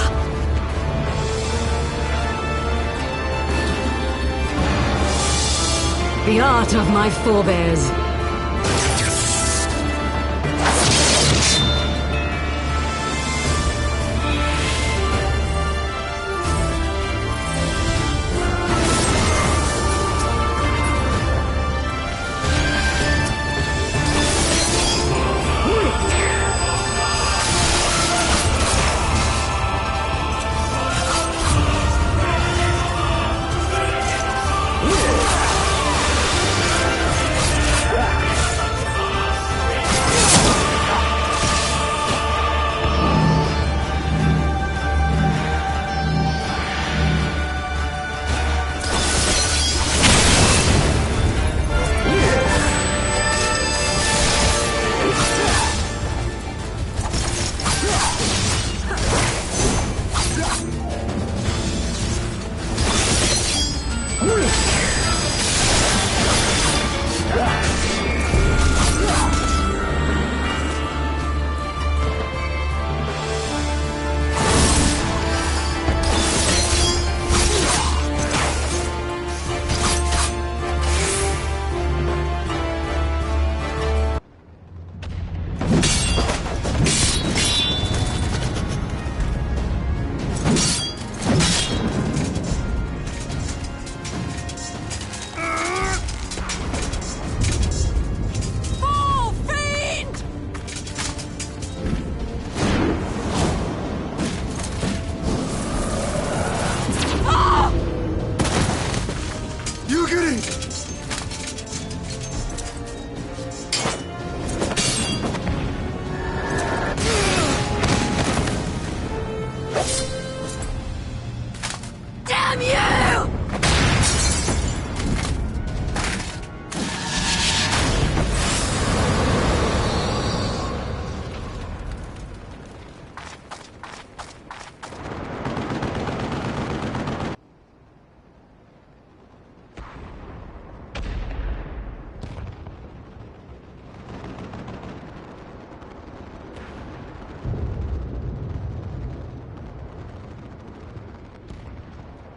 The art of my forebears.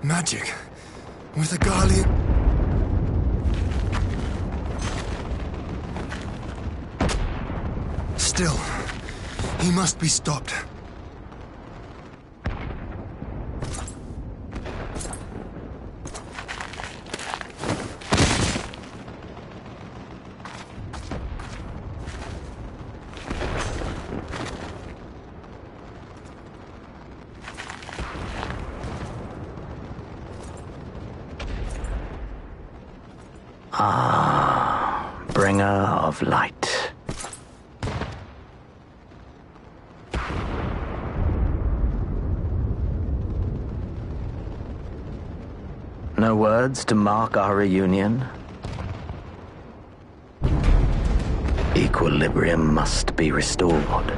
Magic. With a Garlean... Still, he must be stopped. Bringer of light. No words to mark our reunion? Equilibrium must be restored.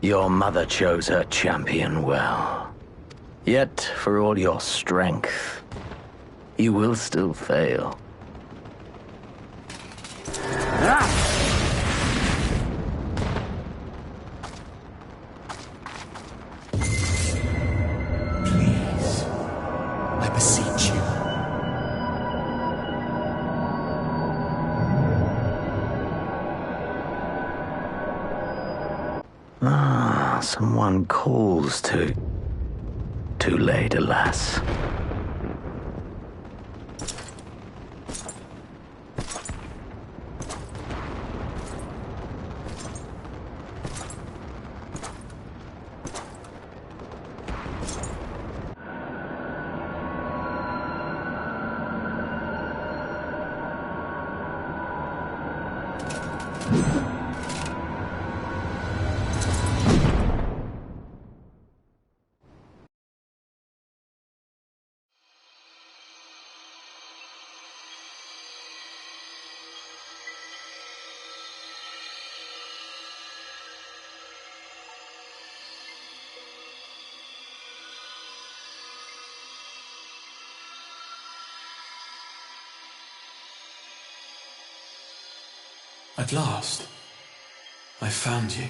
Your mother chose her champion well. Yet, for all your strength, you will still fail. Please, I beseech you. Someone calls to... Too late, alas. At last, I found you.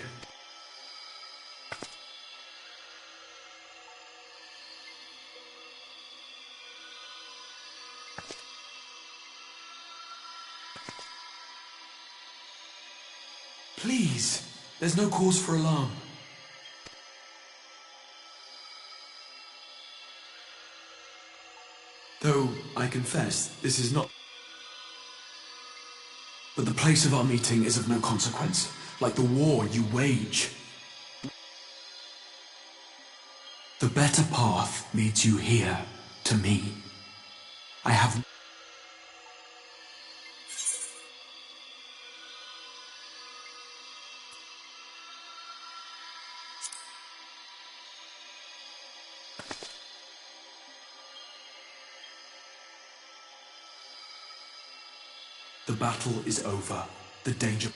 Please, there's no cause for alarm. Though, I confess, this is not... But the place of our meeting is of no consequence, like the war you wage. The better path leads you here, to me. I have... The battle is over. The danger...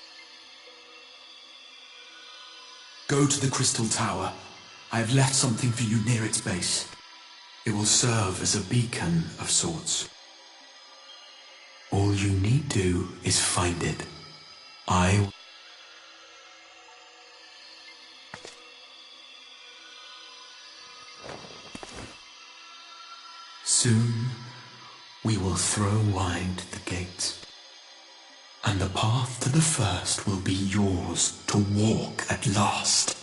Go to the Crystal Tower. I have left something for you near its base. It will serve as a beacon of sorts. All you need do is find it. Soon, we will throw wide the gates. And the path to the first will be yours to walk at last.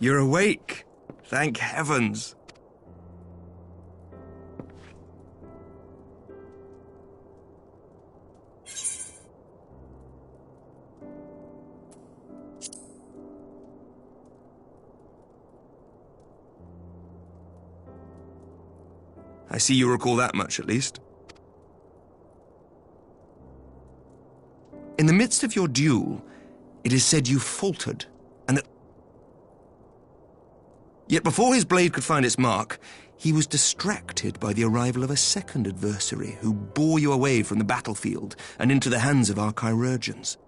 You're awake. Thank heavens. I see you recall that much, at least. In the midst of your duel, it is said you faltered, and that... Yet before his blade could find its mark, he was distracted by the arrival of a second adversary who bore you away from the battlefield and into the hands of our chirurgeons.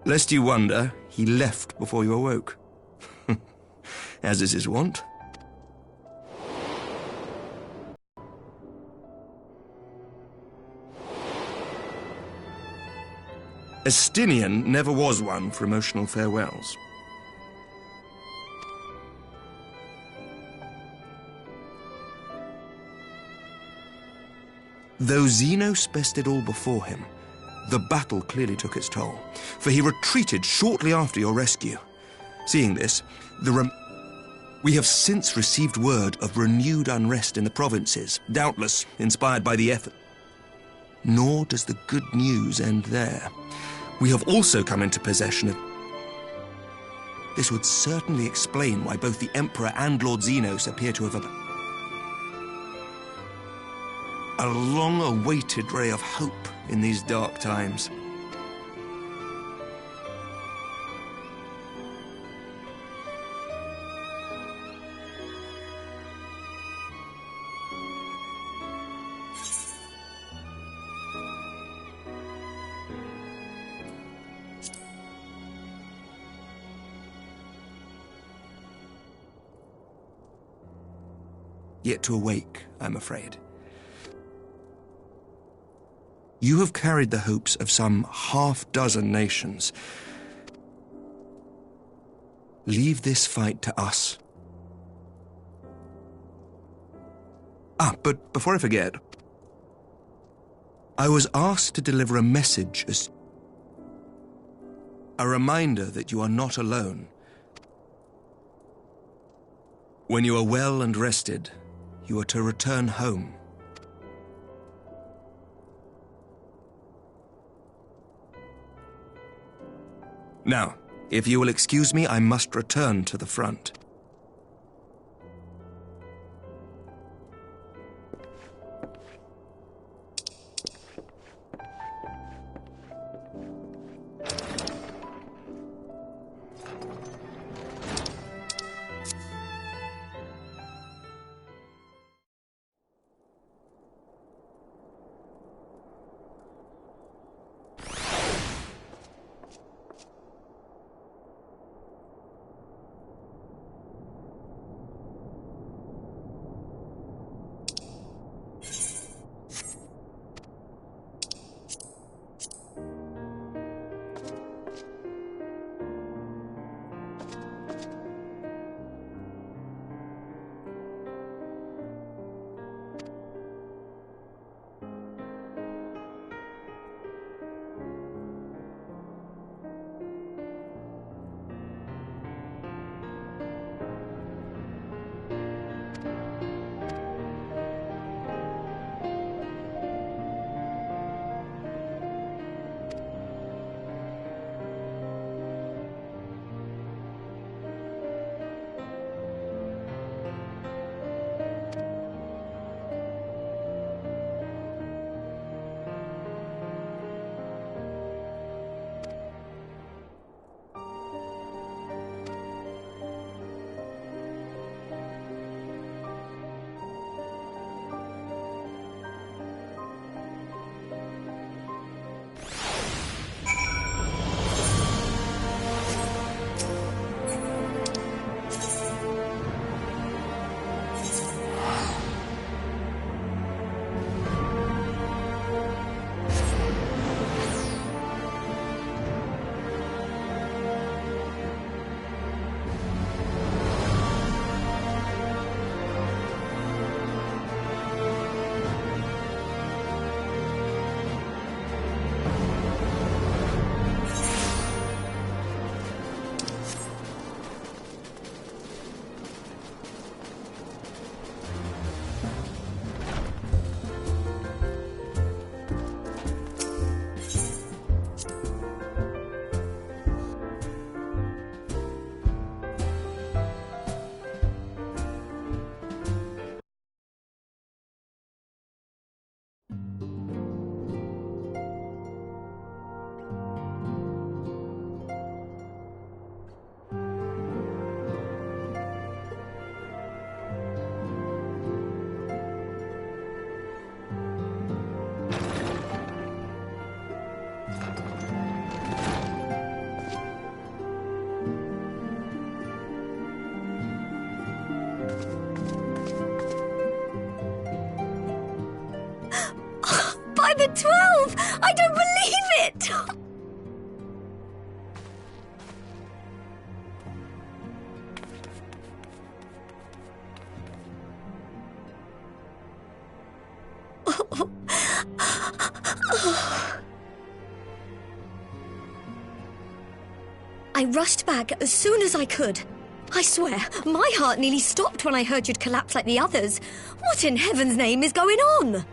Lest you wonder, he left before you awoke. As is his wont. Estinian never was one for emotional farewells. Though Xenos bested all before him, the battle clearly took its toll, for he retreated shortly after your rescue. Seeing this, we have since received word of renewed unrest in the provinces, doubtless inspired by the effort. Nor does the good news end there. We have also come into possession of... This would certainly explain why both the Emperor and Lord Xenos appear to have... A long-awaited ray of hope in these dark times. Yet to awake, I'm afraid. You have carried the hopes of some half-dozen nations. Leave this fight to us. But before I forget, I was asked to deliver a message as a reminder that you are not alone. When you are well and rested, you are to return home. Now, if you will excuse me, I must return to the front. By the 12! I don't believe it! I rushed back as soon as I could. I swear, my heart nearly stopped when I heard you'd collapse like the others. What in heaven's name is going on?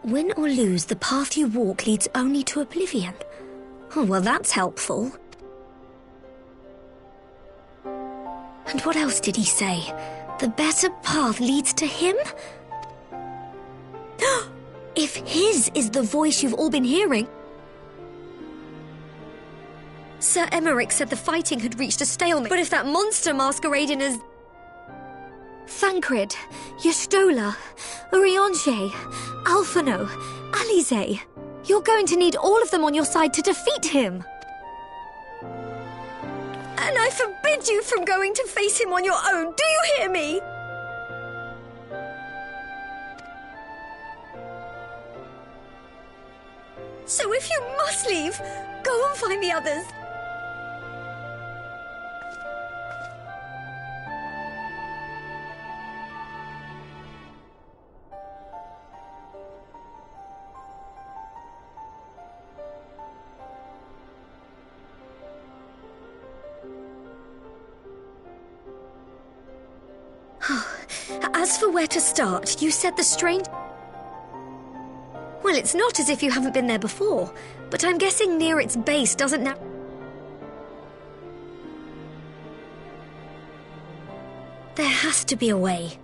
Win or lose, the path you walk leads only to oblivion. Oh, well, that's helpful. And what else did he say? The better path leads to him? If his is the voice you've all been hearing... Sir Emmerich said the fighting had reached a stalemate. But if that monster masquerading as... Thancred, Y'shtola, Urianger, Alphino, Alize. You're going to need all of them on your side to defeat him. And I forbid you from going to face him on your own. Do you hear me? So if you must leave, go and find the others. As for where to start, you said the strange... Well, it's not as if you haven't been there before, but I'm guessing near its base doesn't now... There has to be a way.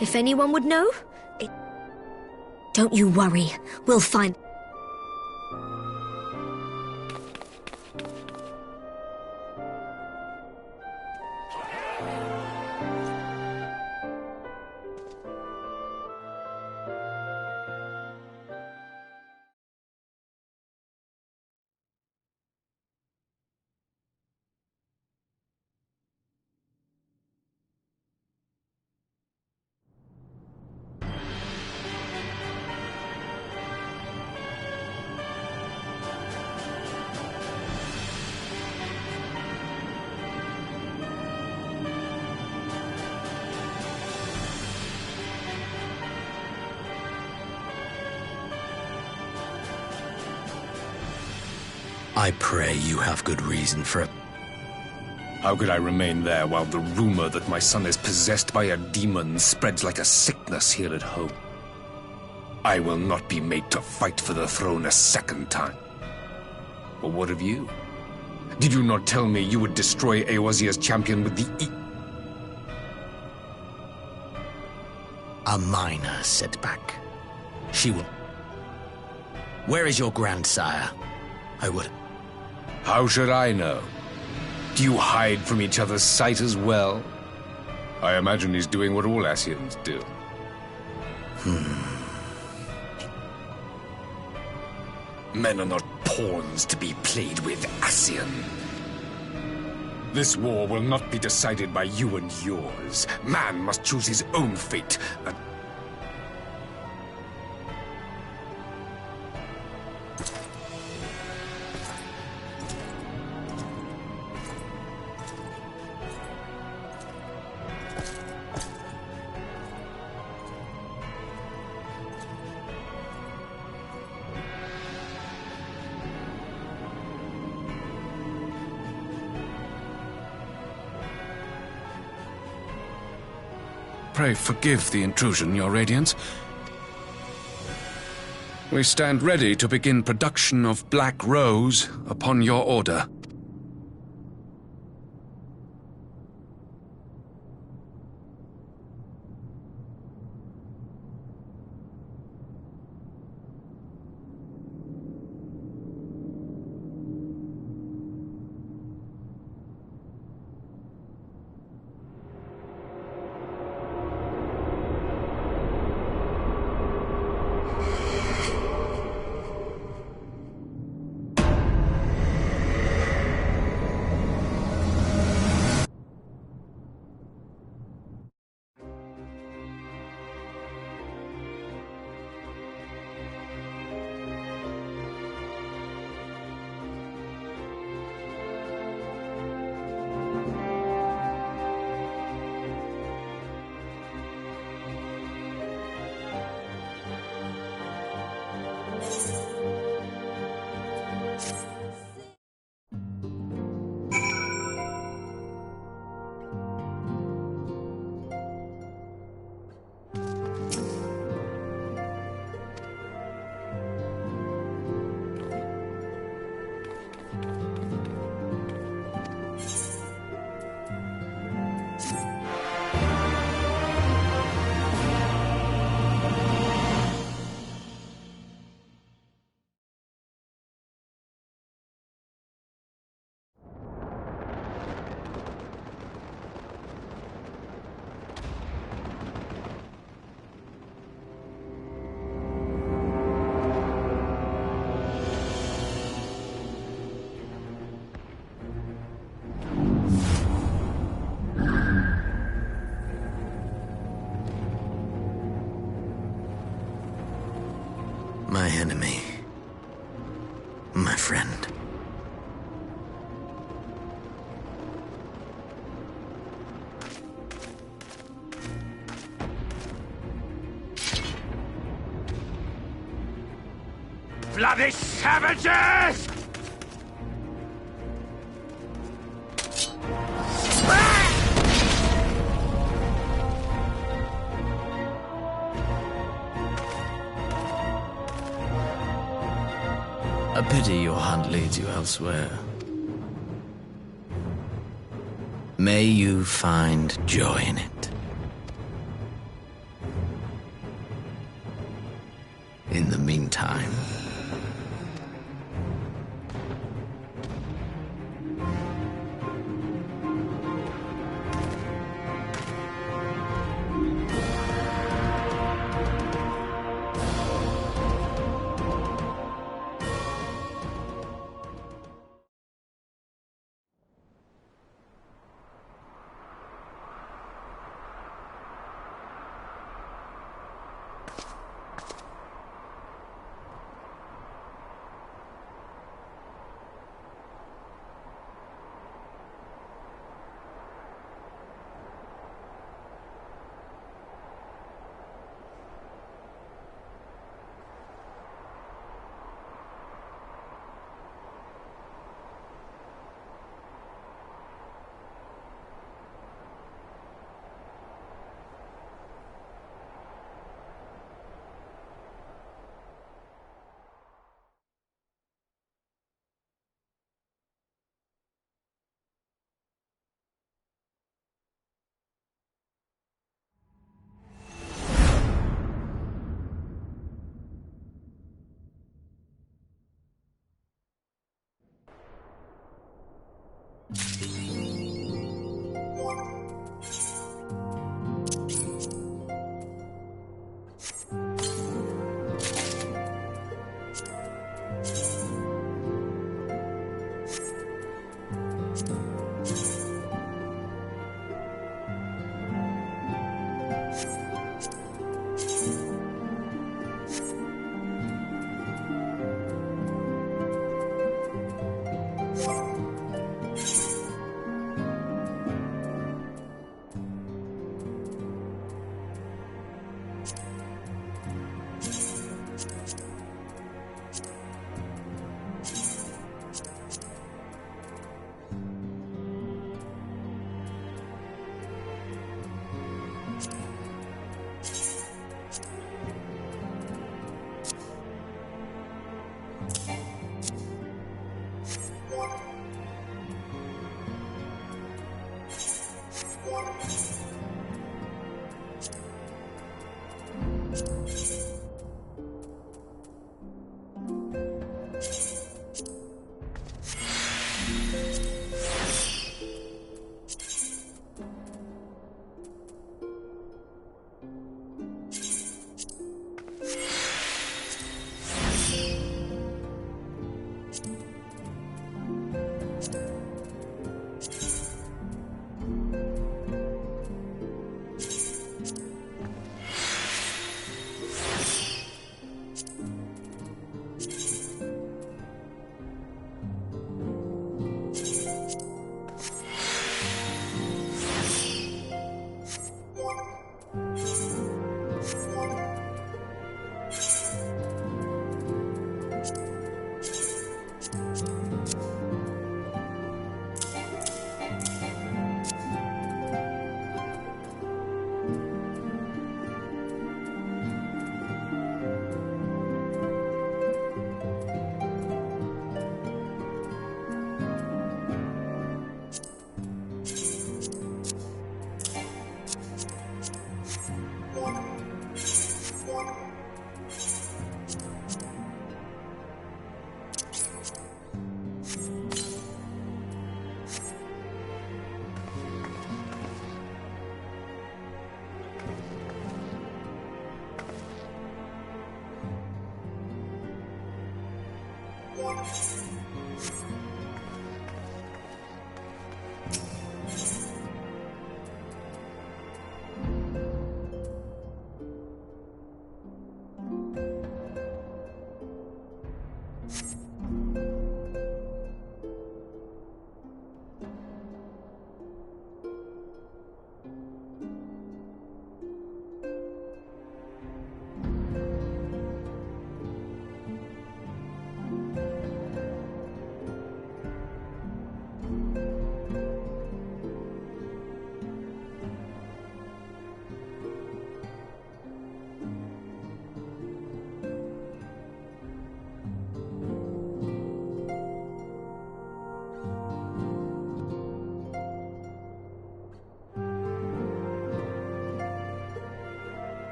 If anyone would know, it... Don't you worry, we'll find... I pray you have good reason for it. How could I remain there while the rumor that my son is possessed by a demon spreads like a sickness here at home? I will not be made to fight for the throne a second time. But what of you? Did you not tell me you would destroy Eorzea's champion with the A minor setback. She will... Where is your grandsire? I would... How should I know? Do you hide from each other's sight as well? I imagine he's doing what all Ascians do. Men are not pawns to be played with, Ascian. This war will not be decided by you and yours. Man must choose his own fate. Pray forgive the intrusion, Your Radiance. We stand ready to begin production of Black Rose upon your order. My enemy. My friend. Bloody savages! A pity your hunt leads you elsewhere. May you find joy in it. In the meantime...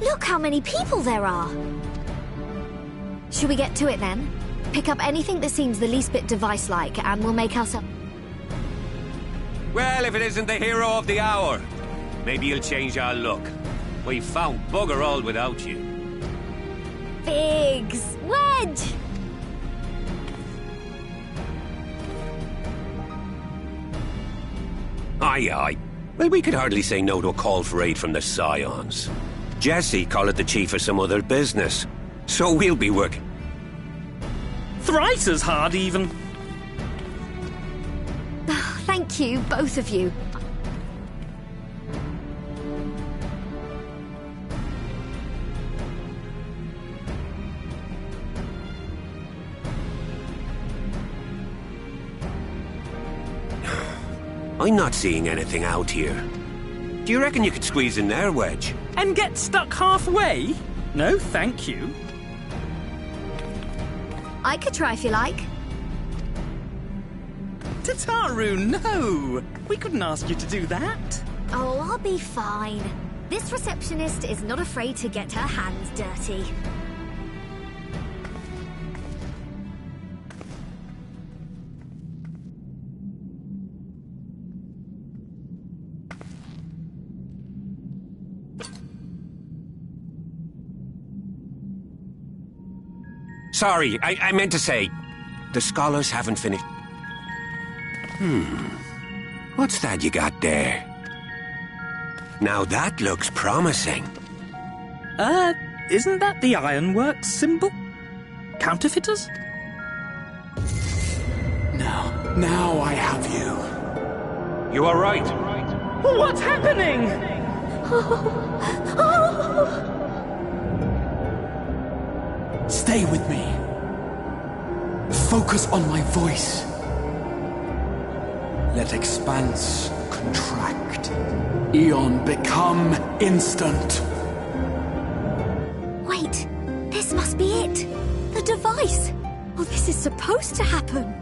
Look how many people there are! Should we get to it then? Pick up anything that seems the least bit device-like, and we'll make ourselves... Well, if it isn't the hero of the hour, maybe you'll change our look. We've found bugger all without you. Biggs! Wedge! Aye, aye. Well, we could hardly say no to a call for aid from the Scions. Jesse called it the chief of some other business. So we'll be working. Thrice as hard, even. Thank you, both of you. I'm not seeing anything out here. Do you reckon you could squeeze in there, Wedge? And get stuck halfway? No, thank you. I could try if you like. Tataru, no! We couldn't ask you to do that. Oh, I'll be fine. This receptionist is not afraid to get her hands dirty. Sorry, I meant to say, the scholars haven't finished. What's that you got there? Now that looks promising. Isn't that the ironworks symbol? Counterfeiters? Now I have you. You are right. What's happening? Stay with me. Focus on my voice. Let expanse contract. Eon become instant. Wait, this must be it. The device. Oh, this is supposed to happen.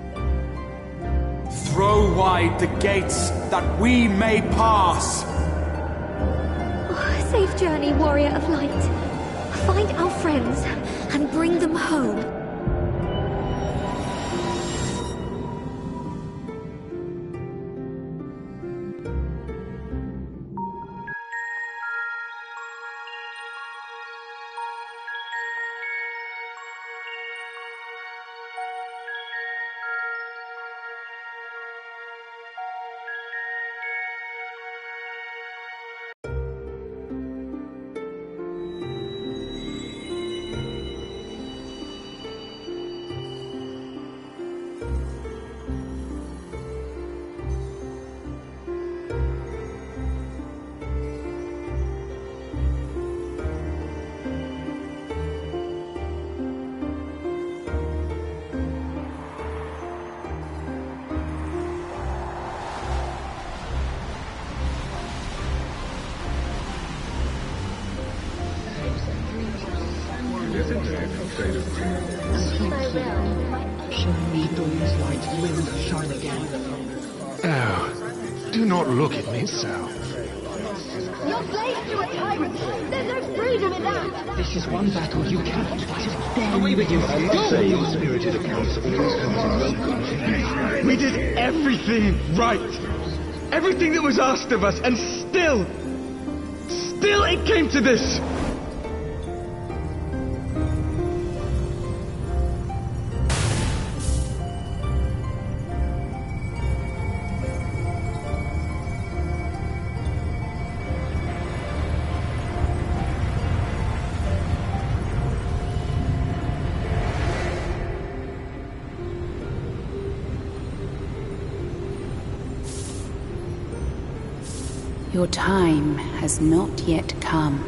Throw wide the gates that we may pass. Oh, safe journey, warrior of light. Find our friends and bring them home. Oh, do not look at me so. You're slaves to a tyrant. There's no freedom in that. This is one battle you cannot fight. Away with you. I must say your spirited accounts always comes in well. We did everything right. Everything that was asked of us, and still it came to this. Your time has not yet come.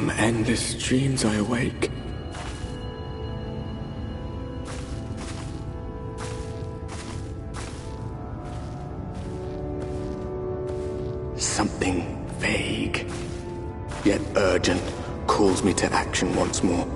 From endless dreams I awake. Something vague, yet urgent, calls me to action once more.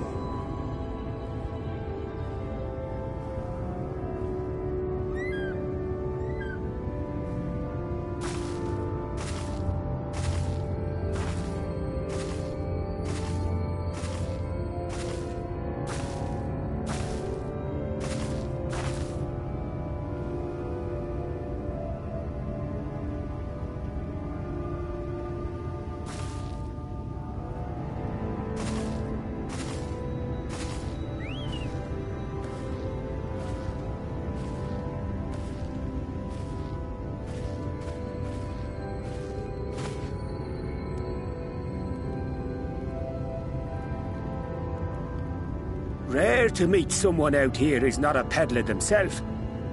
Rare to meet someone out here who's not a peddler themselves.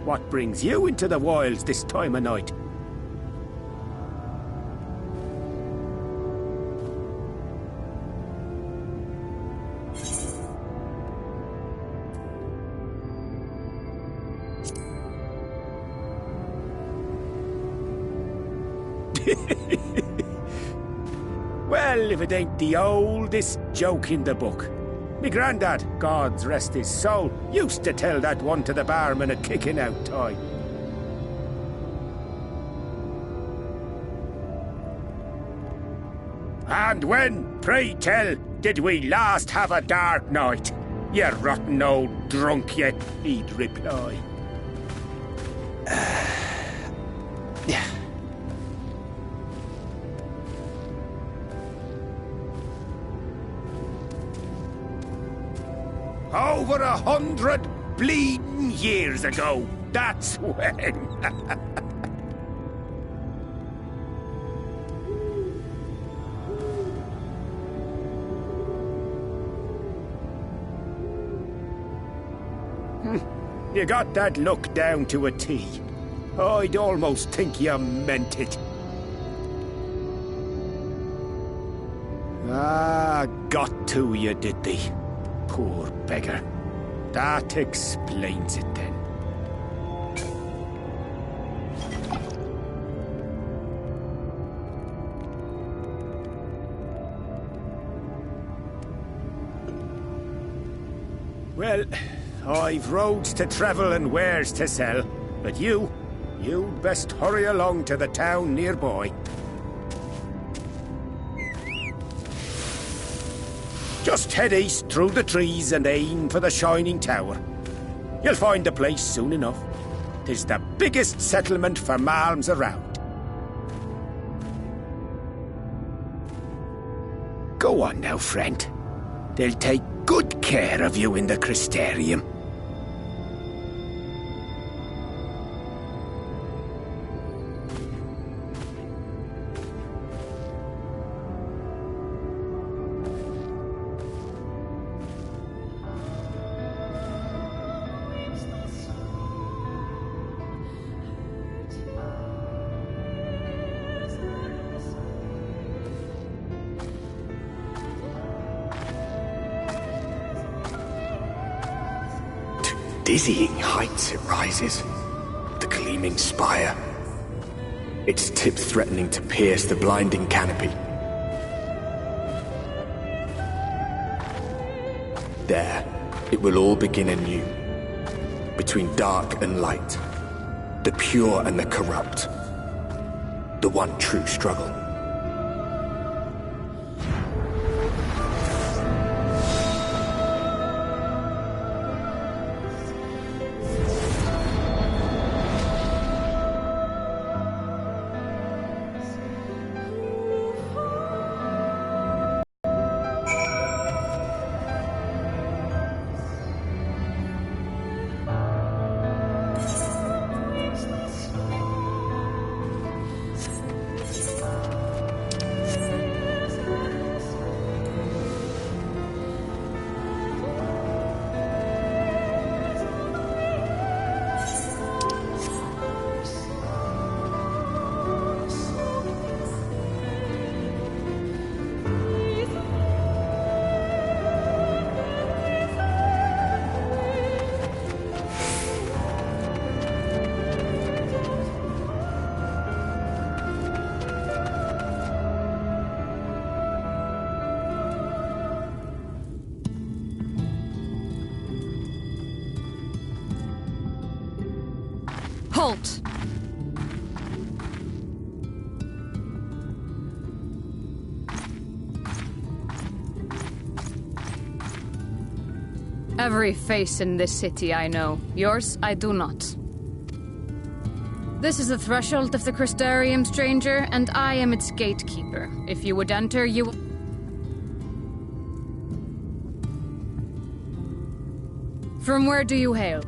What brings you into the wilds this time of night? Well, if it ain't the oldest joke in the book. Me grandad, God's rest his soul, used to tell that one to the barman at kicking out time. And when, pray tell, did we last have a dark night? You rotten old drunk yet, he'd reply. Yeah. Over 100 bleeding years ago, that's when. You got that look down to a T. I'd almost think you meant it. Ah, got to you, did they? Poor beggar. That explains it then. Well, I've roads to travel and wares to sell, but you'd best hurry along to the town nearby. Just head east through the trees and aim for the Shining Tower. You'll find the place soon enough. 'Tis the biggest settlement for malms around. Go on now, friend. They'll take good care of you in the Crystarium. Dizzying heights it rises, the gleaming spire, its tip threatening to pierce the blinding canopy. There, it will all begin anew, between dark and light, the pure and the corrupt, the one true struggle. halt! Every face in this city I know. Yours, I do not. This is the threshold of the Crystarium, stranger, and I am its gatekeeper. If you would enter, you... From where do you hail?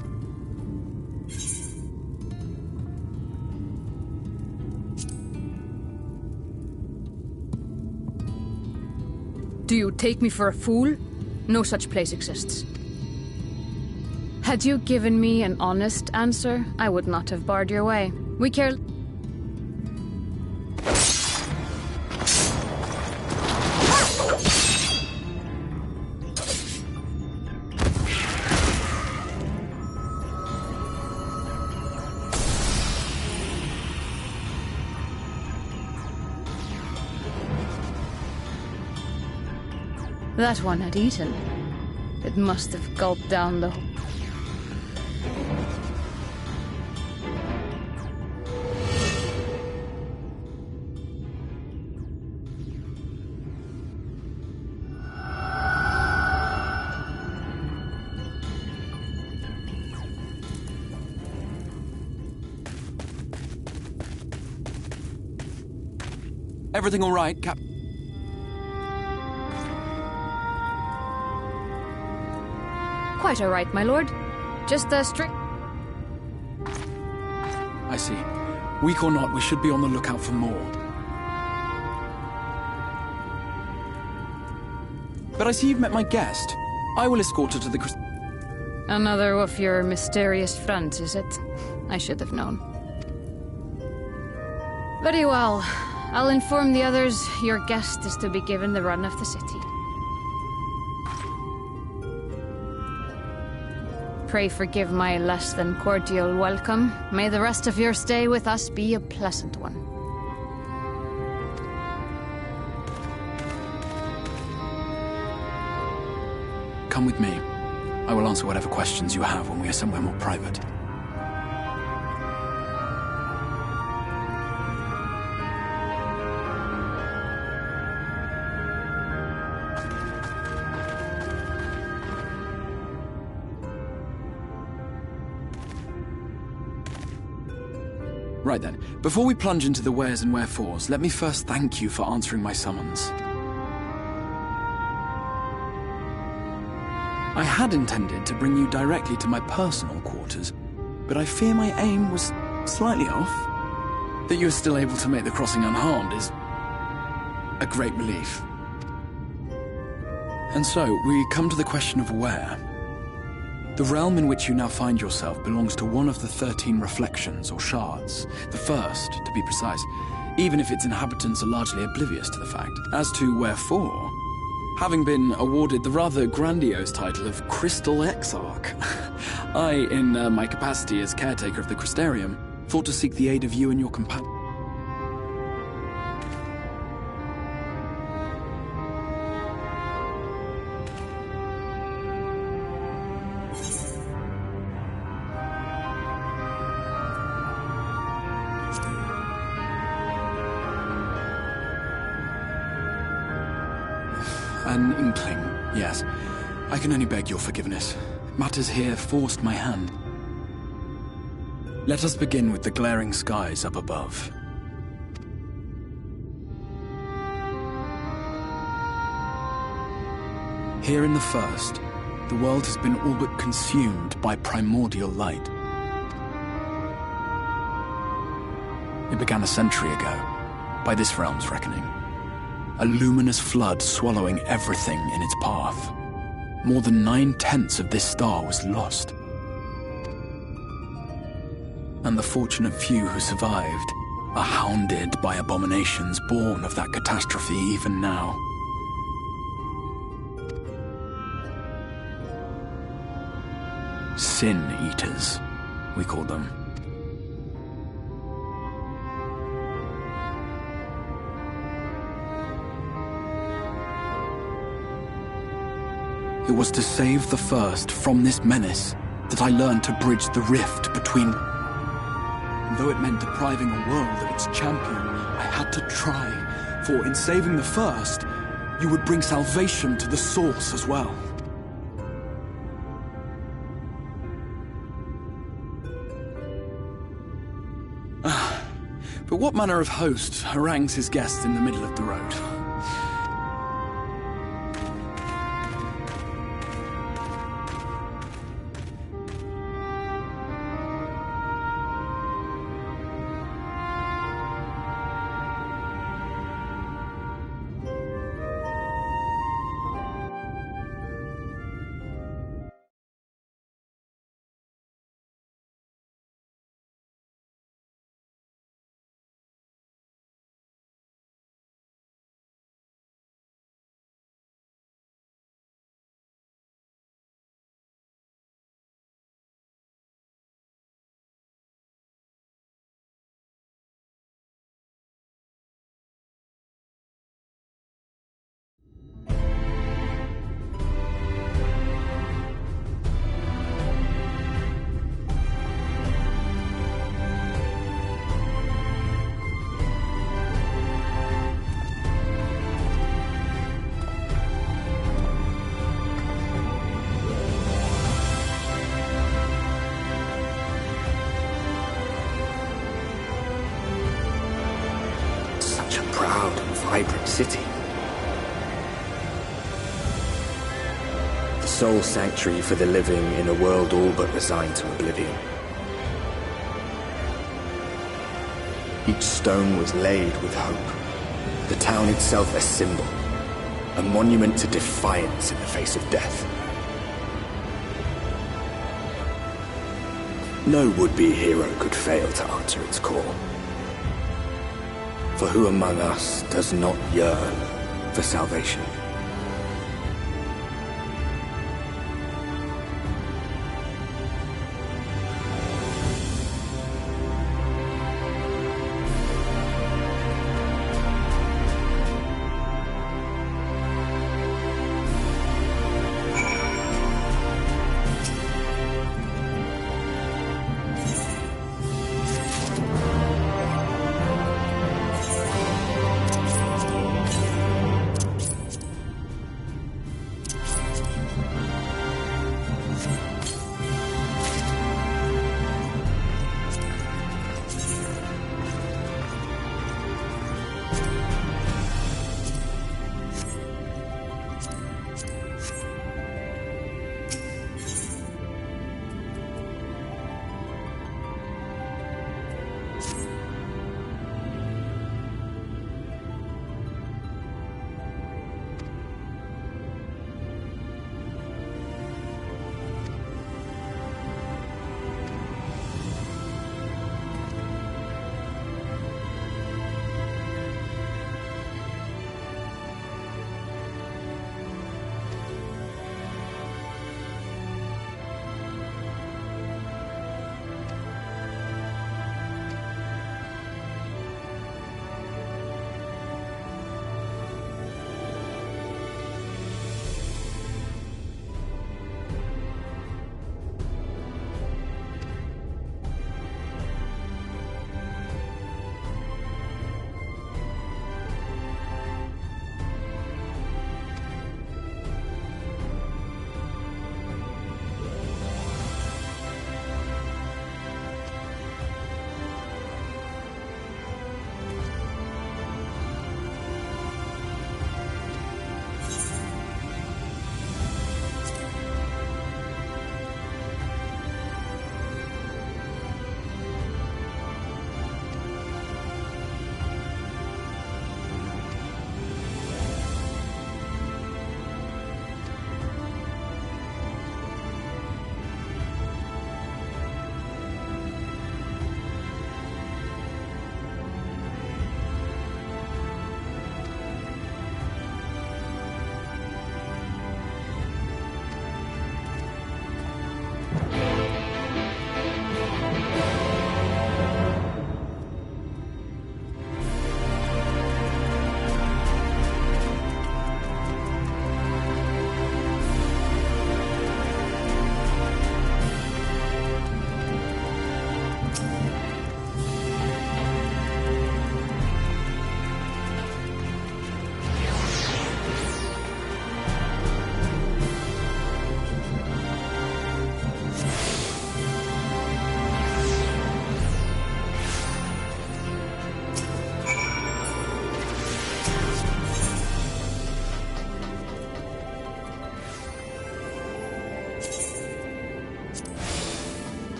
Do you take me for a fool? No such place exists. Had you given me an honest answer, I would not have barred your way. We care... That one had eaten. It must have gulped down the... Everything all right, Cap? Quite all right, my lord. Just a strict... I see. Weak or not, we should be on the lookout for more. But I see you've met my guest. I will escort her to the... Another of your mysterious friends, is it? I should have known. Very well. I'll inform the others your guest is to be given the run of the city. Pray forgive my less than cordial welcome. May the rest of your stay with us be a pleasant one. Come with me. I will answer whatever questions you have when we are somewhere more private. Right then, before we plunge into the wheres and wherefores, let me first thank you for answering my summons. I had intended to bring you directly to my personal quarters, but I fear my aim was slightly off. That you are still able to make the crossing unharmed is a great relief. And so, we come to the question of where. The realm in which you now find yourself belongs to one of the 13 reflections, or shards. The first, to be precise, even if its inhabitants are largely oblivious to the fact. As to wherefore, having been awarded the rather grandiose title of Crystal Exarch, I, in my capacity as caretaker of the Crystarium, thought to seek the aid of you and your companion. An inkling, yes. I can only beg your forgiveness. Matters here forced my hand. Let us begin with the glaring skies up above. Here in the first, the world has been all but consumed by primordial light. It began a century ago, by this realm's reckoning. A luminous flood swallowing everything in its path. More than 9/10 of this star was lost. And the fortunate few who survived are hounded by abominations born of that catastrophe even now. Sin Eaters, we call them. It was to save the first from this menace that I learned to bridge the rift between... and though it meant depriving a world of its champion, I had to try. For in saving the first, you would bring salvation to the source as well. But what manner of host harangues his guests in the middle of the road? Vibrant city. The sole sanctuary for the living in a world all but resigned to oblivion. Each stone was laid with hope. The town itself a symbol, a monument to defiance in the face of death. No would-be hero could fail to answer its call. For who among us does not yearn for salvation?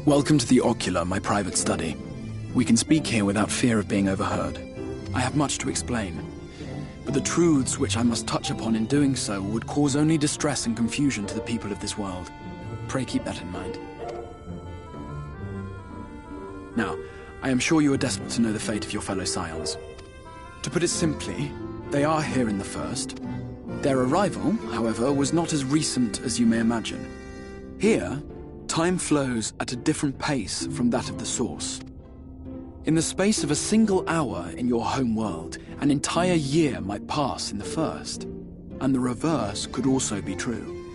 Welcome to the Ocular, my private study. We can speak here without fear of being overheard. I have much to explain, but the truths which I must touch upon in doing so would cause only distress and confusion to the people of this world. Pray keep that in mind. Now, I am sure you are desperate to know the fate of your fellow Scions. To put it simply, they are here in the First. Their arrival, however, was not as recent as you may imagine. Here, time flows at a different pace from that of the Source. In the space of a single hour in your home world, an entire year might pass in the First, and the reverse could also be true.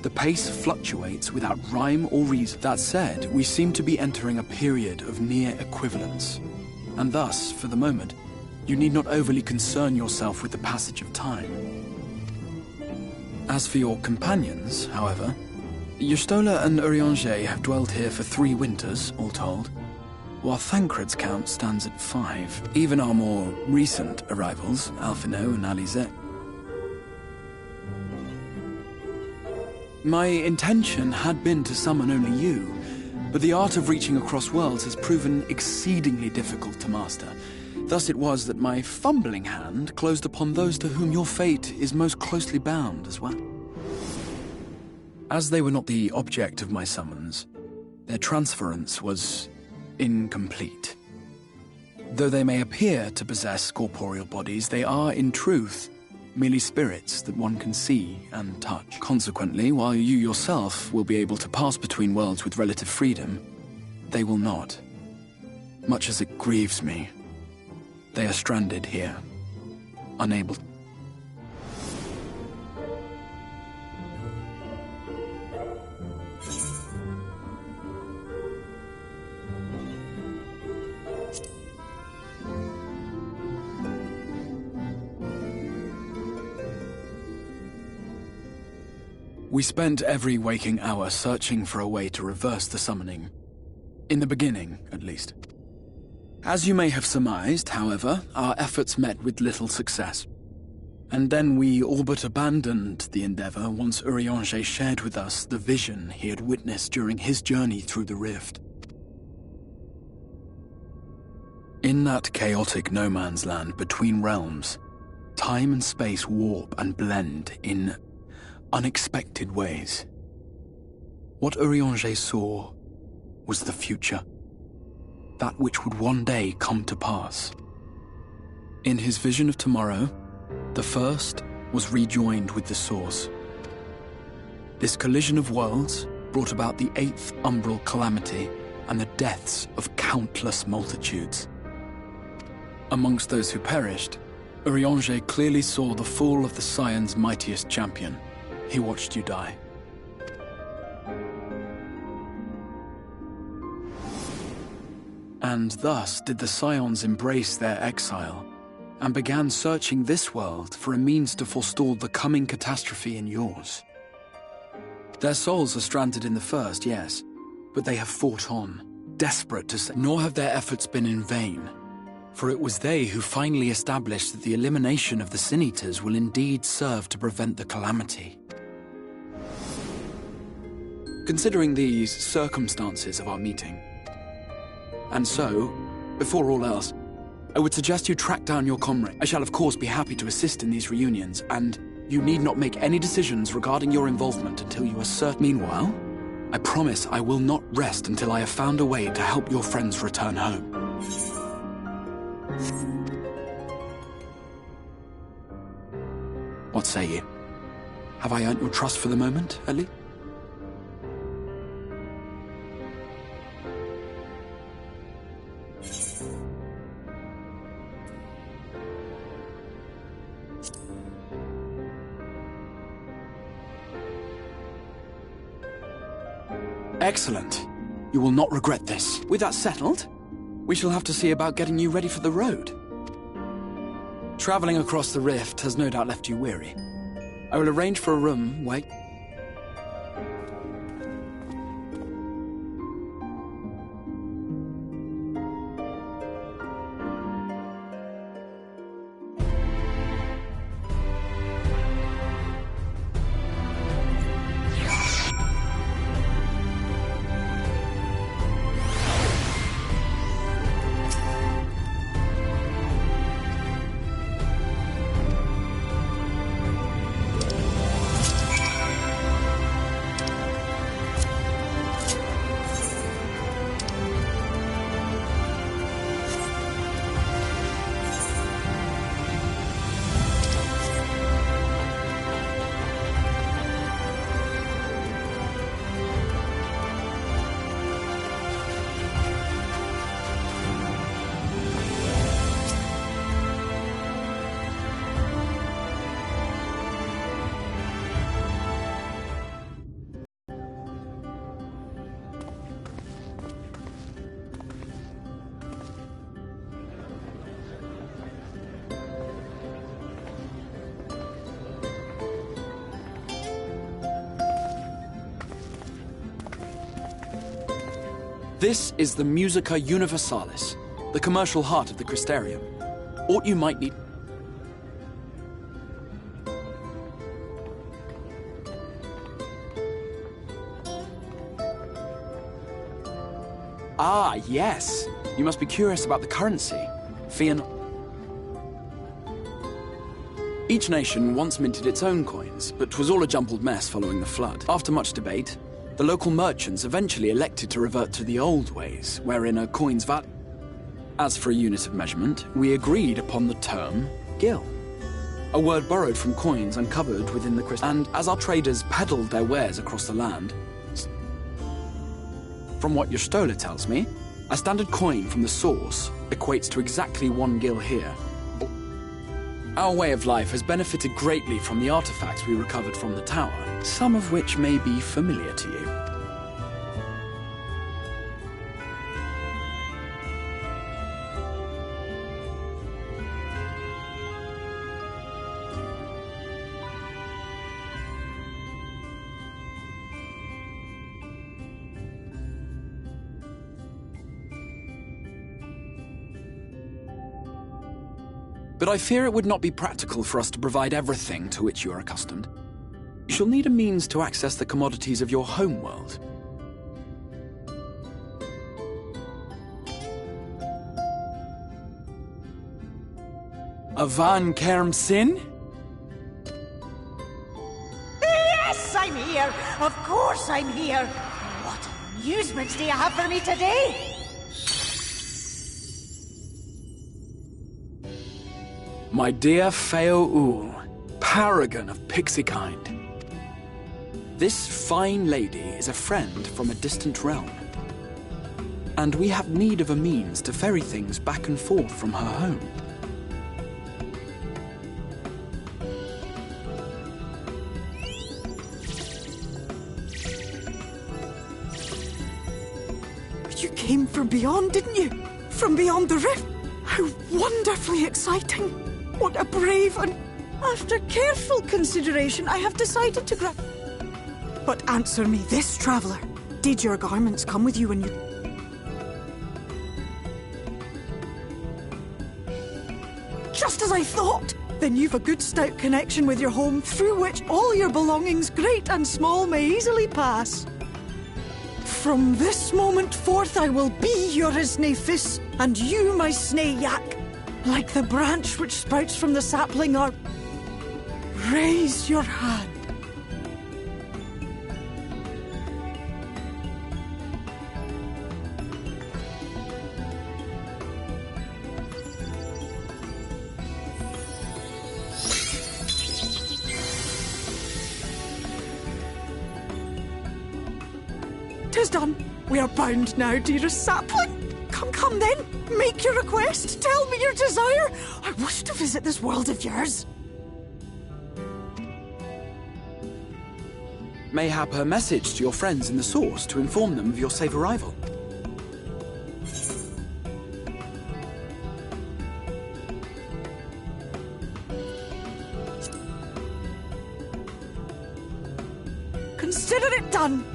The pace fluctuates without rhyme or reason. That said, we seem to be entering a period of near equivalence, and thus, for the moment, you need not overly concern yourself with the passage of time. As for your companions, however, Y'shtola and Urianger have dwelled here for 3 winters, all told, while Thancred's count stands at 5. Even our more recent arrivals, Alphino and Alizé. My intention had been to summon only you, but the art of reaching across worlds has proven exceedingly difficult to master. Thus it was that my fumbling hand closed upon those to whom your fate is most closely bound as well. As they were not the object of my summons, their transference was incomplete. Though they may appear to possess corporeal bodies, they are, in truth, merely spirits that one can see and touch. Consequently, while you yourself will be able to pass between worlds with relative freedom, they will not. Much as it grieves me, they are stranded here, unable. We spent every waking hour searching for a way to reverse the summoning. In the beginning, at least. As you may have surmised, however, our efforts met with little success. And then we all but abandoned the endeavor once Urianger shared with us the vision he had witnessed during his journey through the rift. In that chaotic no-man's land between realms, time and space warp and blend in unexpected ways. What Urianger saw was the future. That which would one day come to pass. In his vision of tomorrow, the First was rejoined with the Source. This collision of worlds brought about the 8th umbral calamity and the deaths of countless multitudes. Amongst those who perished, Urianger clearly saw the fall of the Scion's mightiest champion. He watched you die. And thus did the Scions embrace their exile, and began searching this world for a means to forestall the coming catastrophe in yours. Their souls are stranded in the First, yes, but they have fought on, desperate to say, nor have their efforts been in vain, for it was they who finally established that the elimination of the Sin Eaters will indeed serve to prevent the calamity. Considering these circumstances of our meeting, and so, before all else, I would suggest you track down your comrade. I shall of course be happy to assist in these reunions, and you need not make any decisions regarding your involvement until you are certain. Meanwhile, I promise I will not rest until I have found a way to help your friends return home. What say you? Have I earned your trust for the moment, Ellie? Excellent. You will not regret this. With that settled, we shall have to see about getting you ready for the road. Traveling across the rift has no doubt left you weary. I will arrange for a room. Wait. This is the Musica Universalis, the commercial heart of the Crystarium. Aught you might need... Ah, yes. You must be curious about the currency. Fian... Each nation once minted its own coins, but 'twas all a jumbled mess following the flood. After much debate, the local merchants eventually elected to revert to the old ways, wherein a coin's value... As for a unit of measurement, we agreed upon the term gil, a word borrowed from coins uncovered within the crystal. And as our traders peddled their wares across the land, from what your stola tells me, a standard coin from the source equates to exactly 1 gil here. Our way of life has benefited greatly from the artifacts we recovered from the tower, some of which may be familiar to you. But I fear it would not be practical for us to provide everything to which you are accustomed. You shall need a means to access the commodities of your homeworld. A Van Kerm Sin? Yes, I'm here! Of course I'm here! What amusements do you have for me today? My dear Feo Ul, paragon of pixie kind. This fine lady is a friend from a distant realm, and we have need of a means to ferry things back and forth from her home. You came from beyond, didn't you? From beyond the rift? How wonderfully exciting! What a brave and... After careful consideration, I have decided to grab... But answer me this, traveller. Did your garments come with you when you... Just as I thought! Then you've a good stout connection with your home, through which all your belongings, great and small, may easily pass. From this moment forth I will be your Isne Fis, and you my Sne Yak. Like the branch which sprouts from the sapling are... Raise your hand. Tis done. We are bound now, dearest sapling. Come then, make your request, tell me your desire. I wish to visit this world of yours. Mayhap her message to your friends in the source to inform them of your safe arrival. Consider it done.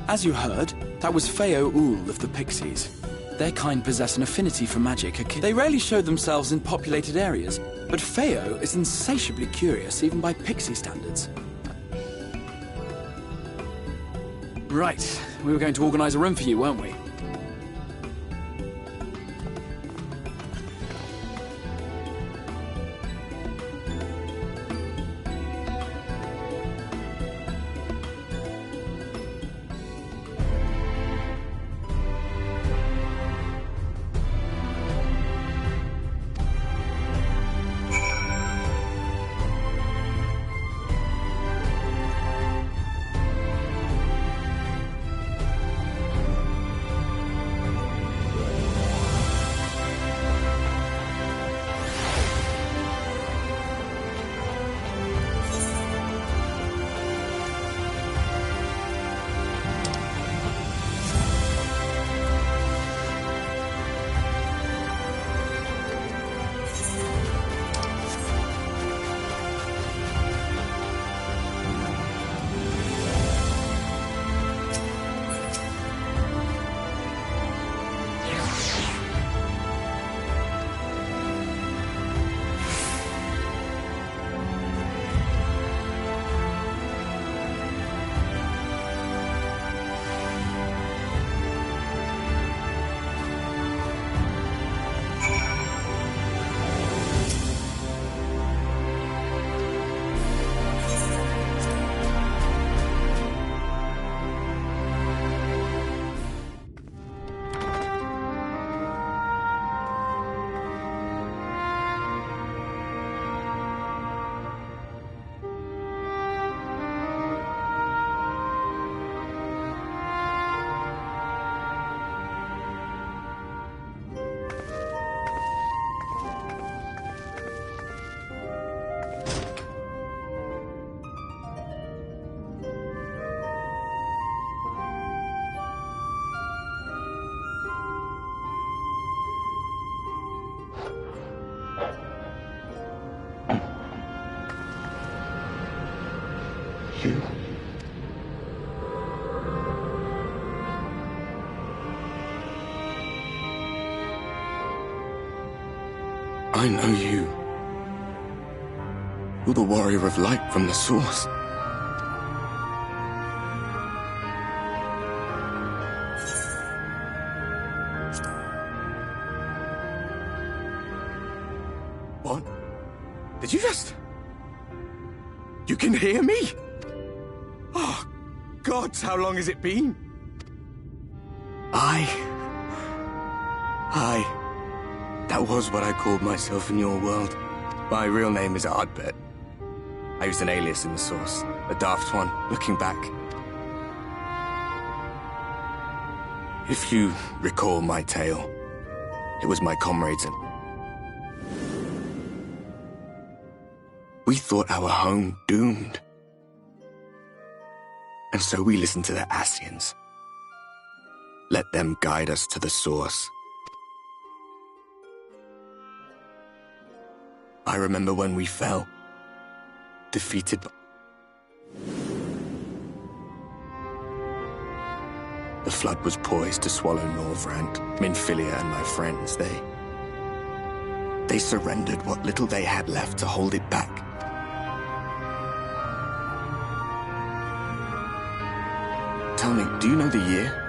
As you heard, that was Feo Ul of the Pixies. Their kind possess an affinity for magic. They rarely show themselves in populated areas, but Feo is insatiably curious even by Pixie standards. Right, we were going to organize a room for you, weren't we? I know you. You're the warrior of light from the source. What? Did you just... You can hear me? Oh, gods, how long has it been? That was what I called myself in your world. My real name is Ardbert. I used an alias in the source, a daft one, looking back. If you recall my tale, it was my comrades and... We thought our home doomed. And so we listened to the Ascians. Let them guide us to the source. I remember when we fell, defeated by... The flood was poised to swallow Norvrant, Minfilia and my friends. They surrendered what little they had left to hold it back. Tell me, do you know the year?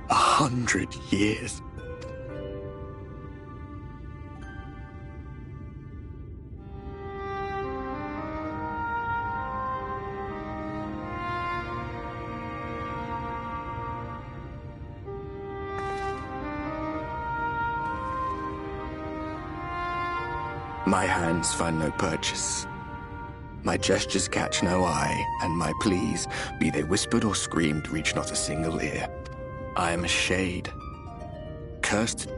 A 100 years. My hands find no purchase. My gestures catch no eye, and my pleas, be they whispered or screamed, reach not a single ear. I am a shade. Cursed.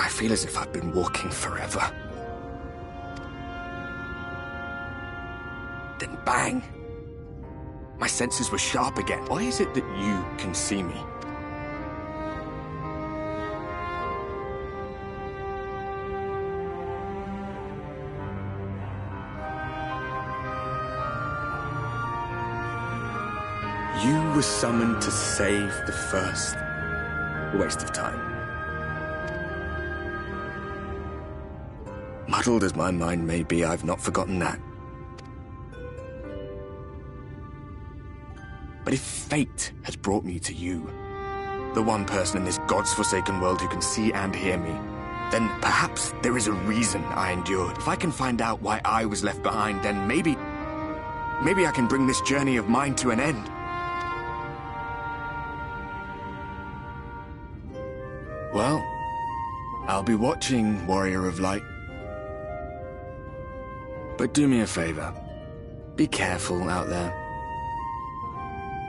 I feel as if I've been walking forever. Then bang! My senses were sharp again. Why is it that you can see me? You were summoned to save the first. A waste of time. Muddled as my mind may be, I've not forgotten that. But if fate has brought me to you, the one person in this God's-forsaken world who can see and hear me, then perhaps there is a reason I endured. If I can find out why I was left behind, then maybe I can bring this journey of mine to an end. Well, I'll be watching, Warrior of Light. But do me a favor. Be careful out there.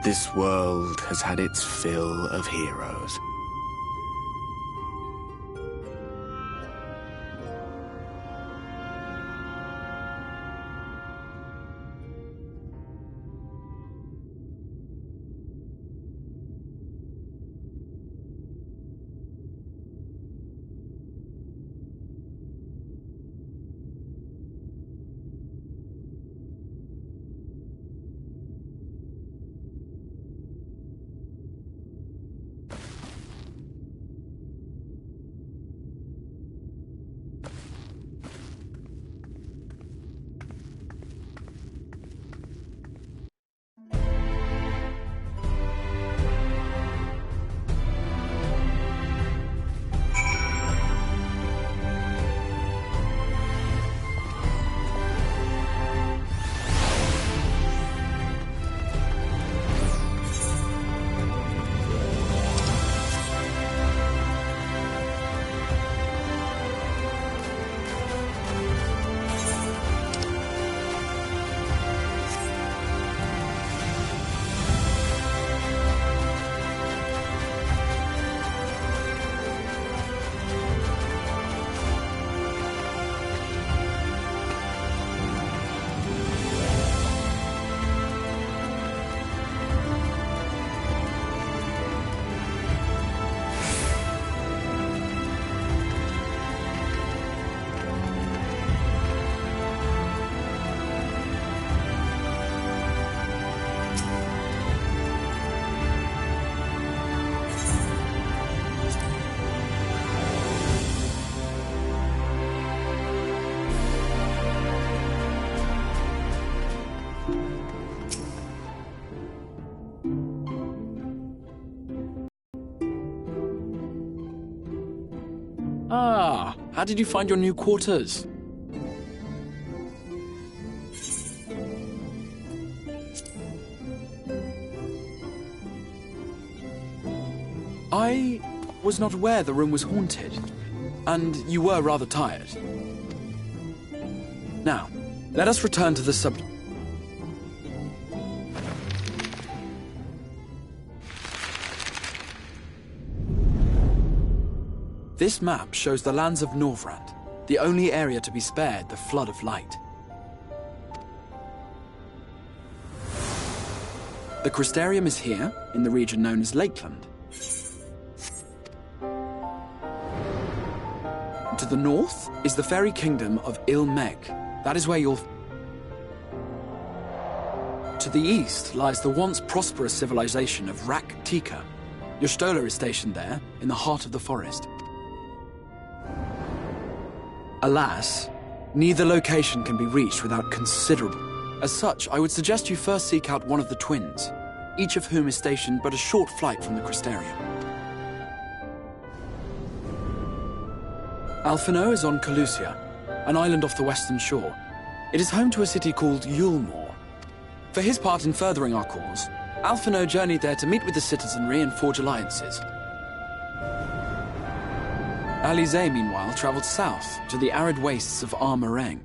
This world has had its fill of heroes. Ah, how did you find your new quarters? I was not aware the room was haunted, and you were rather tired. Now, let us return to the subject. This map shows the lands of Norvrand, the only area to be spared the flood of light. The Crystarium is here, in the region known as Lakeland. To the north is the fairy kingdom of Ilmeg. That is where you'll... To the east lies the once prosperous civilization of Rak-Tika. Your Stola is stationed there, in the heart of the forest. Alas, neither location can be reached without considerable. As such, I would suggest you first seek out one of the twins, each of whom is stationed but a short flight from the Crystarium. Alphino is on Calusia, an island off the western shore. It is home to a city called Yulmore. For his part in furthering our cause, Alphino journeyed there to meet with the citizenry and forge alliances. Alize, meanwhile, travelled south to the arid wastes of Armareng.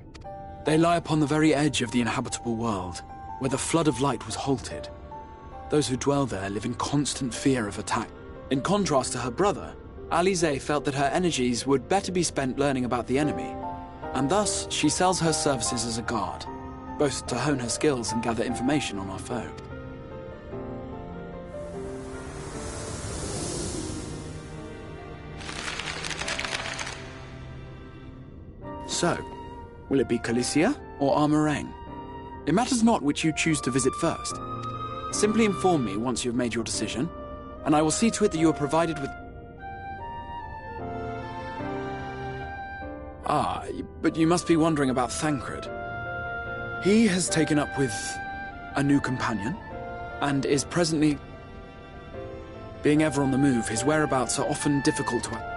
They lie upon the very edge of the inhabitable world, where the flood of light was halted. Those who dwell there live in constant fear of attack. In contrast to her brother, Alize felt that her energies would better be spent learning about the enemy, and thus she sells her services as a guard, both to hone her skills and gather information on our foe. So, will it be Calicia or Armareng? It matters not which you choose to visit first. Simply inform me once you have made your decision, and I will see to it that you are provided with... Ah, but you must be wondering about Thancred. He has taken up with a new companion, and is presently... Being ever on the move, his whereabouts are often difficult to...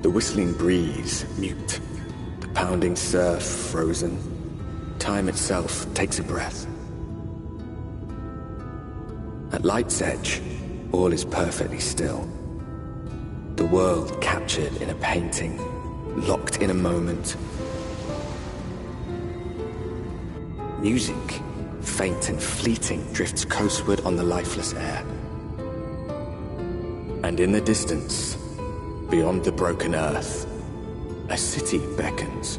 The whistling breeze, mute. The pounding surf, frozen. Time itself takes a breath. At light's edge, all is perfectly still. The world captured in a painting, locked in a moment. Music, faint and fleeting, drifts coastward on the lifeless air. And in the distance, beyond the broken earth, a city beckons.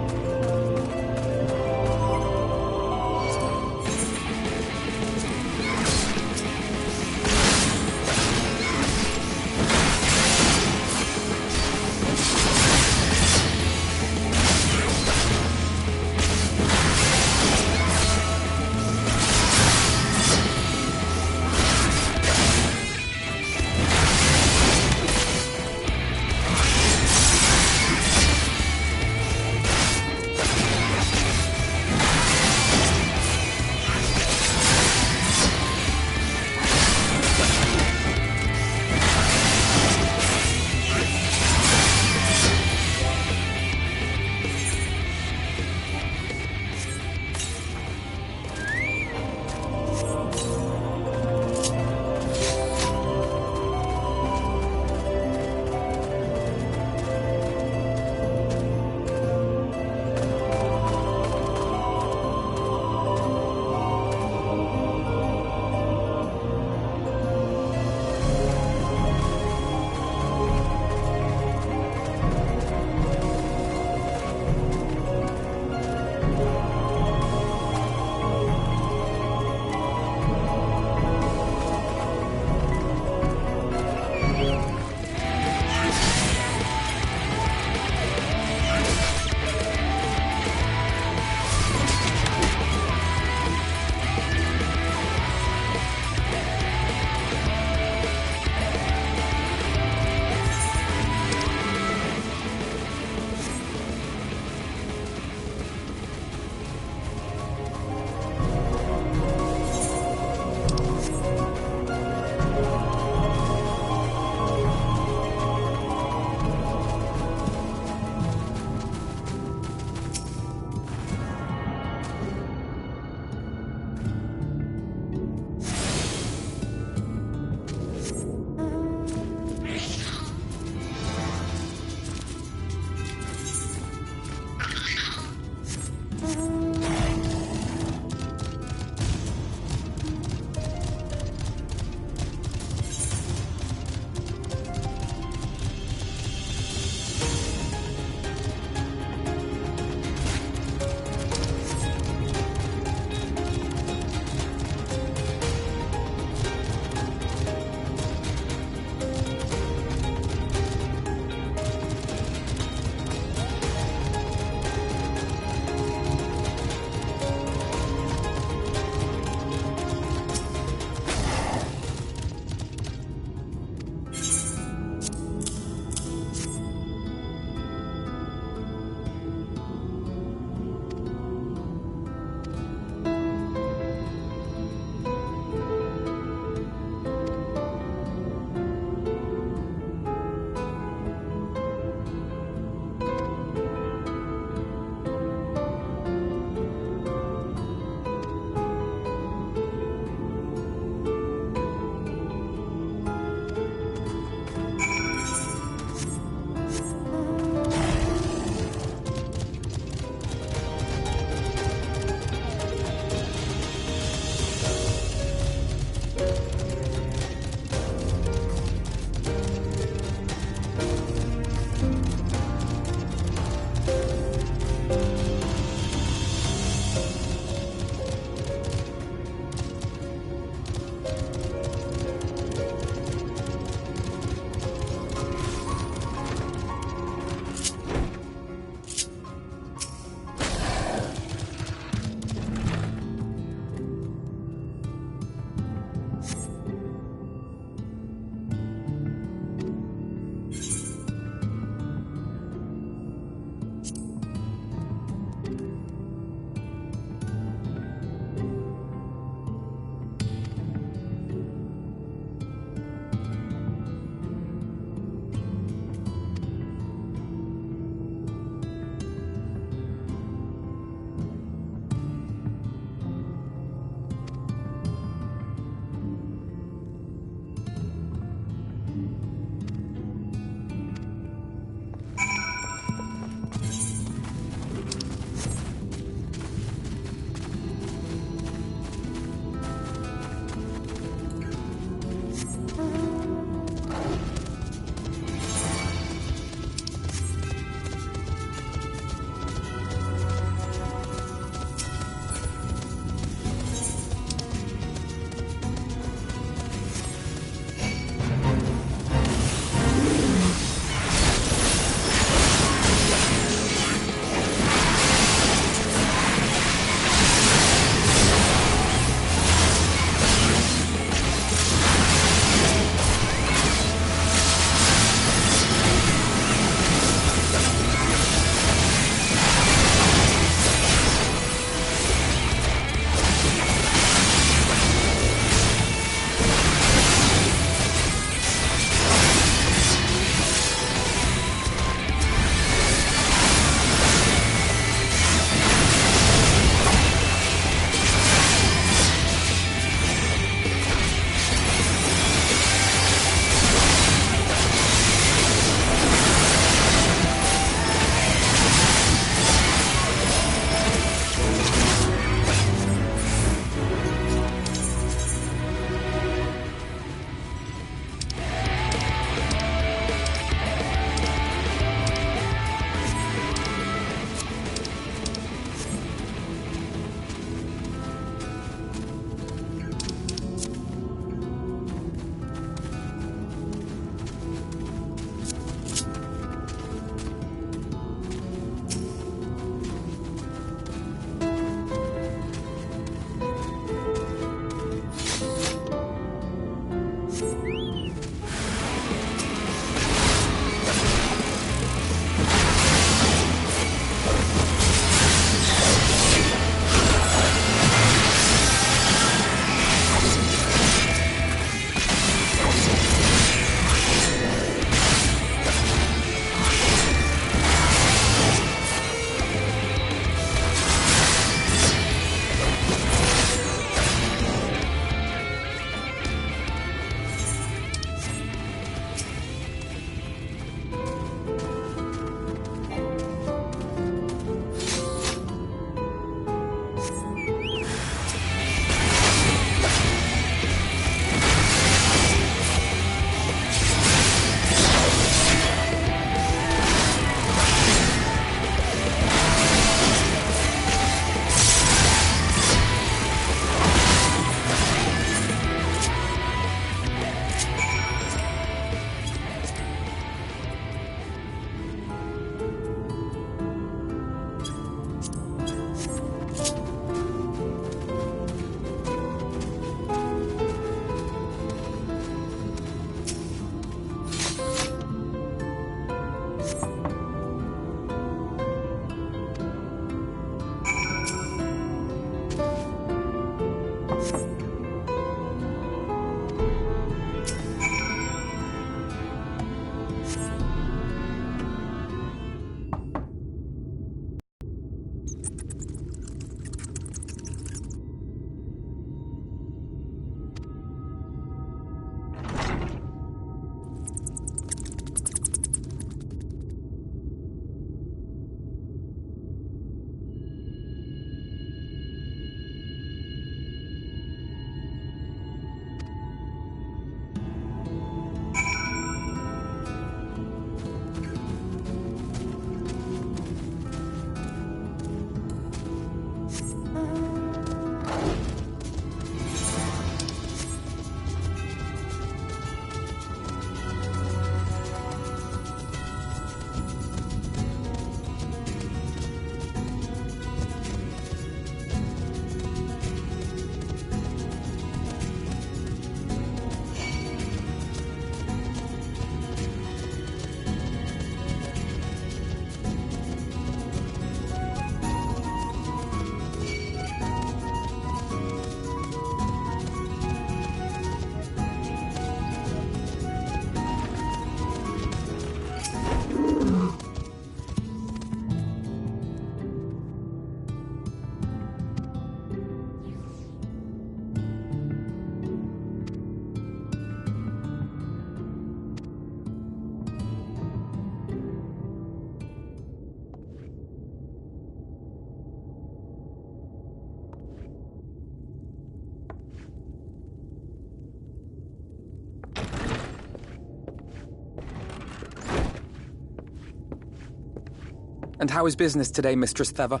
And how is business today, Mistress Theva?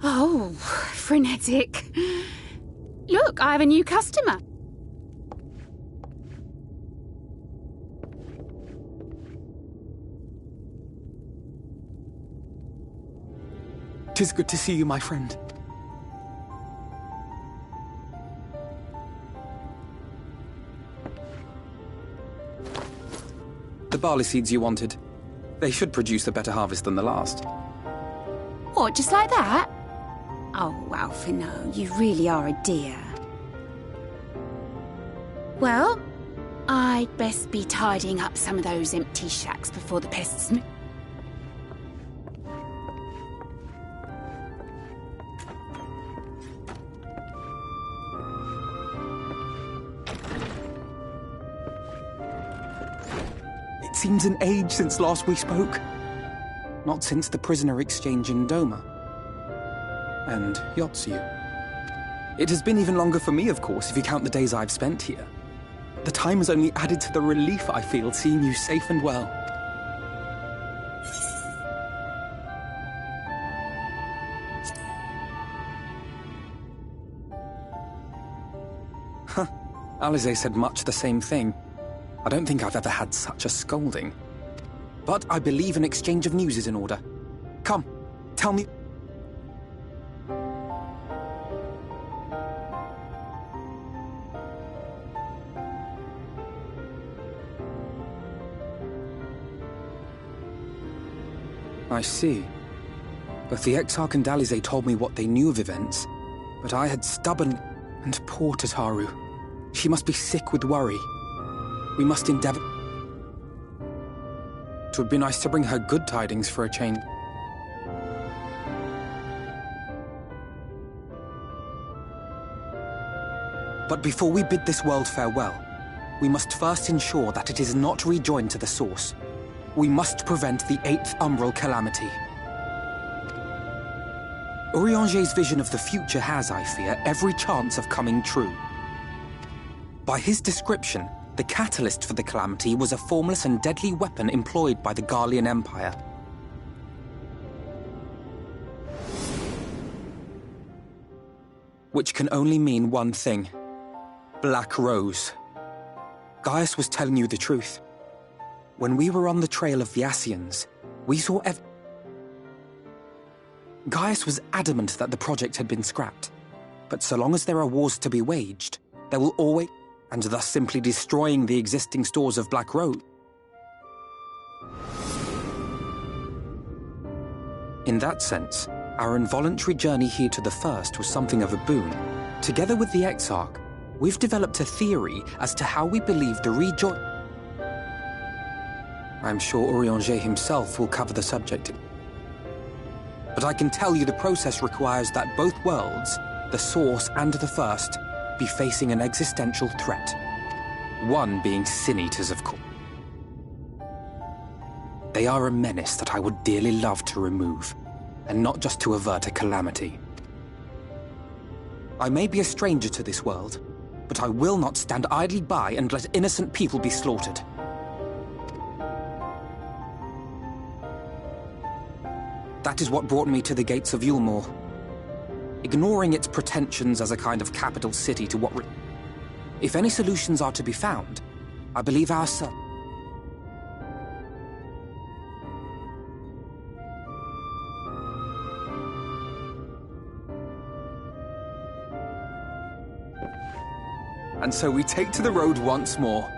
Oh, frenetic. Look, I have a new customer. Tis good to see you, my friend. The barley seeds you wanted. They should produce a better harvest than the last. What, just like that? Oh, Alphino, you really are a dear. Well, I'd best be tidying up some of those empty shacks before the pests... It seems an age since last we spoke. Not since the prisoner exchange in Doma. And Yotsu. It has been even longer for me, of course, if you count the days I've spent here. The time has only added to the relief I feel seeing you safe and well. Huh. Alize said much the same thing. I don't think I've ever had such a scolding. But I believe an exchange of news is in order. Come, tell me... I see. Both the Exarch and Alize told me what they knew of events, but I had stubborn... And poor Tataru. She must be sick with worry. We must endeavor... It would be nice to bring her good tidings for a change. But before we bid this world farewell, we must first ensure that it is not rejoined to the source. We must prevent the 8th Umbral calamity. Urianger's vision of the future has, I fear, every chance of coming true. By his description, the catalyst for the calamity was a formless and deadly weapon employed by the Garlean Empire. Which can only mean one thing. Black Rose. Gaius was telling you the truth. When we were on the trail of the Ascians, we saw Gaius was adamant that the project had been scrapped. But so long as there are wars to be waged, there will always... and thus simply destroying the existing stores of Black Rose. In that sense, our involuntary journey here to the First was something of a boon. Together with the Exarch, we've developed a theory as to how we believe the rejoin... I'm sure Urianger himself will cover the subject. But I can tell you the process requires that both worlds, the Source and the First, be facing an existential threat. One being Sin Eaters, of course. They are a menace that I would dearly love to remove, and not just to avert a calamity. I may be a stranger to this world, but I will not stand idly by and let innocent people be slaughtered. That is what brought me to the gates of Yulmore. Ignoring its pretensions as a kind of capital city to what... If any solutions are to be found, I believe our son... And so we take to the road once more.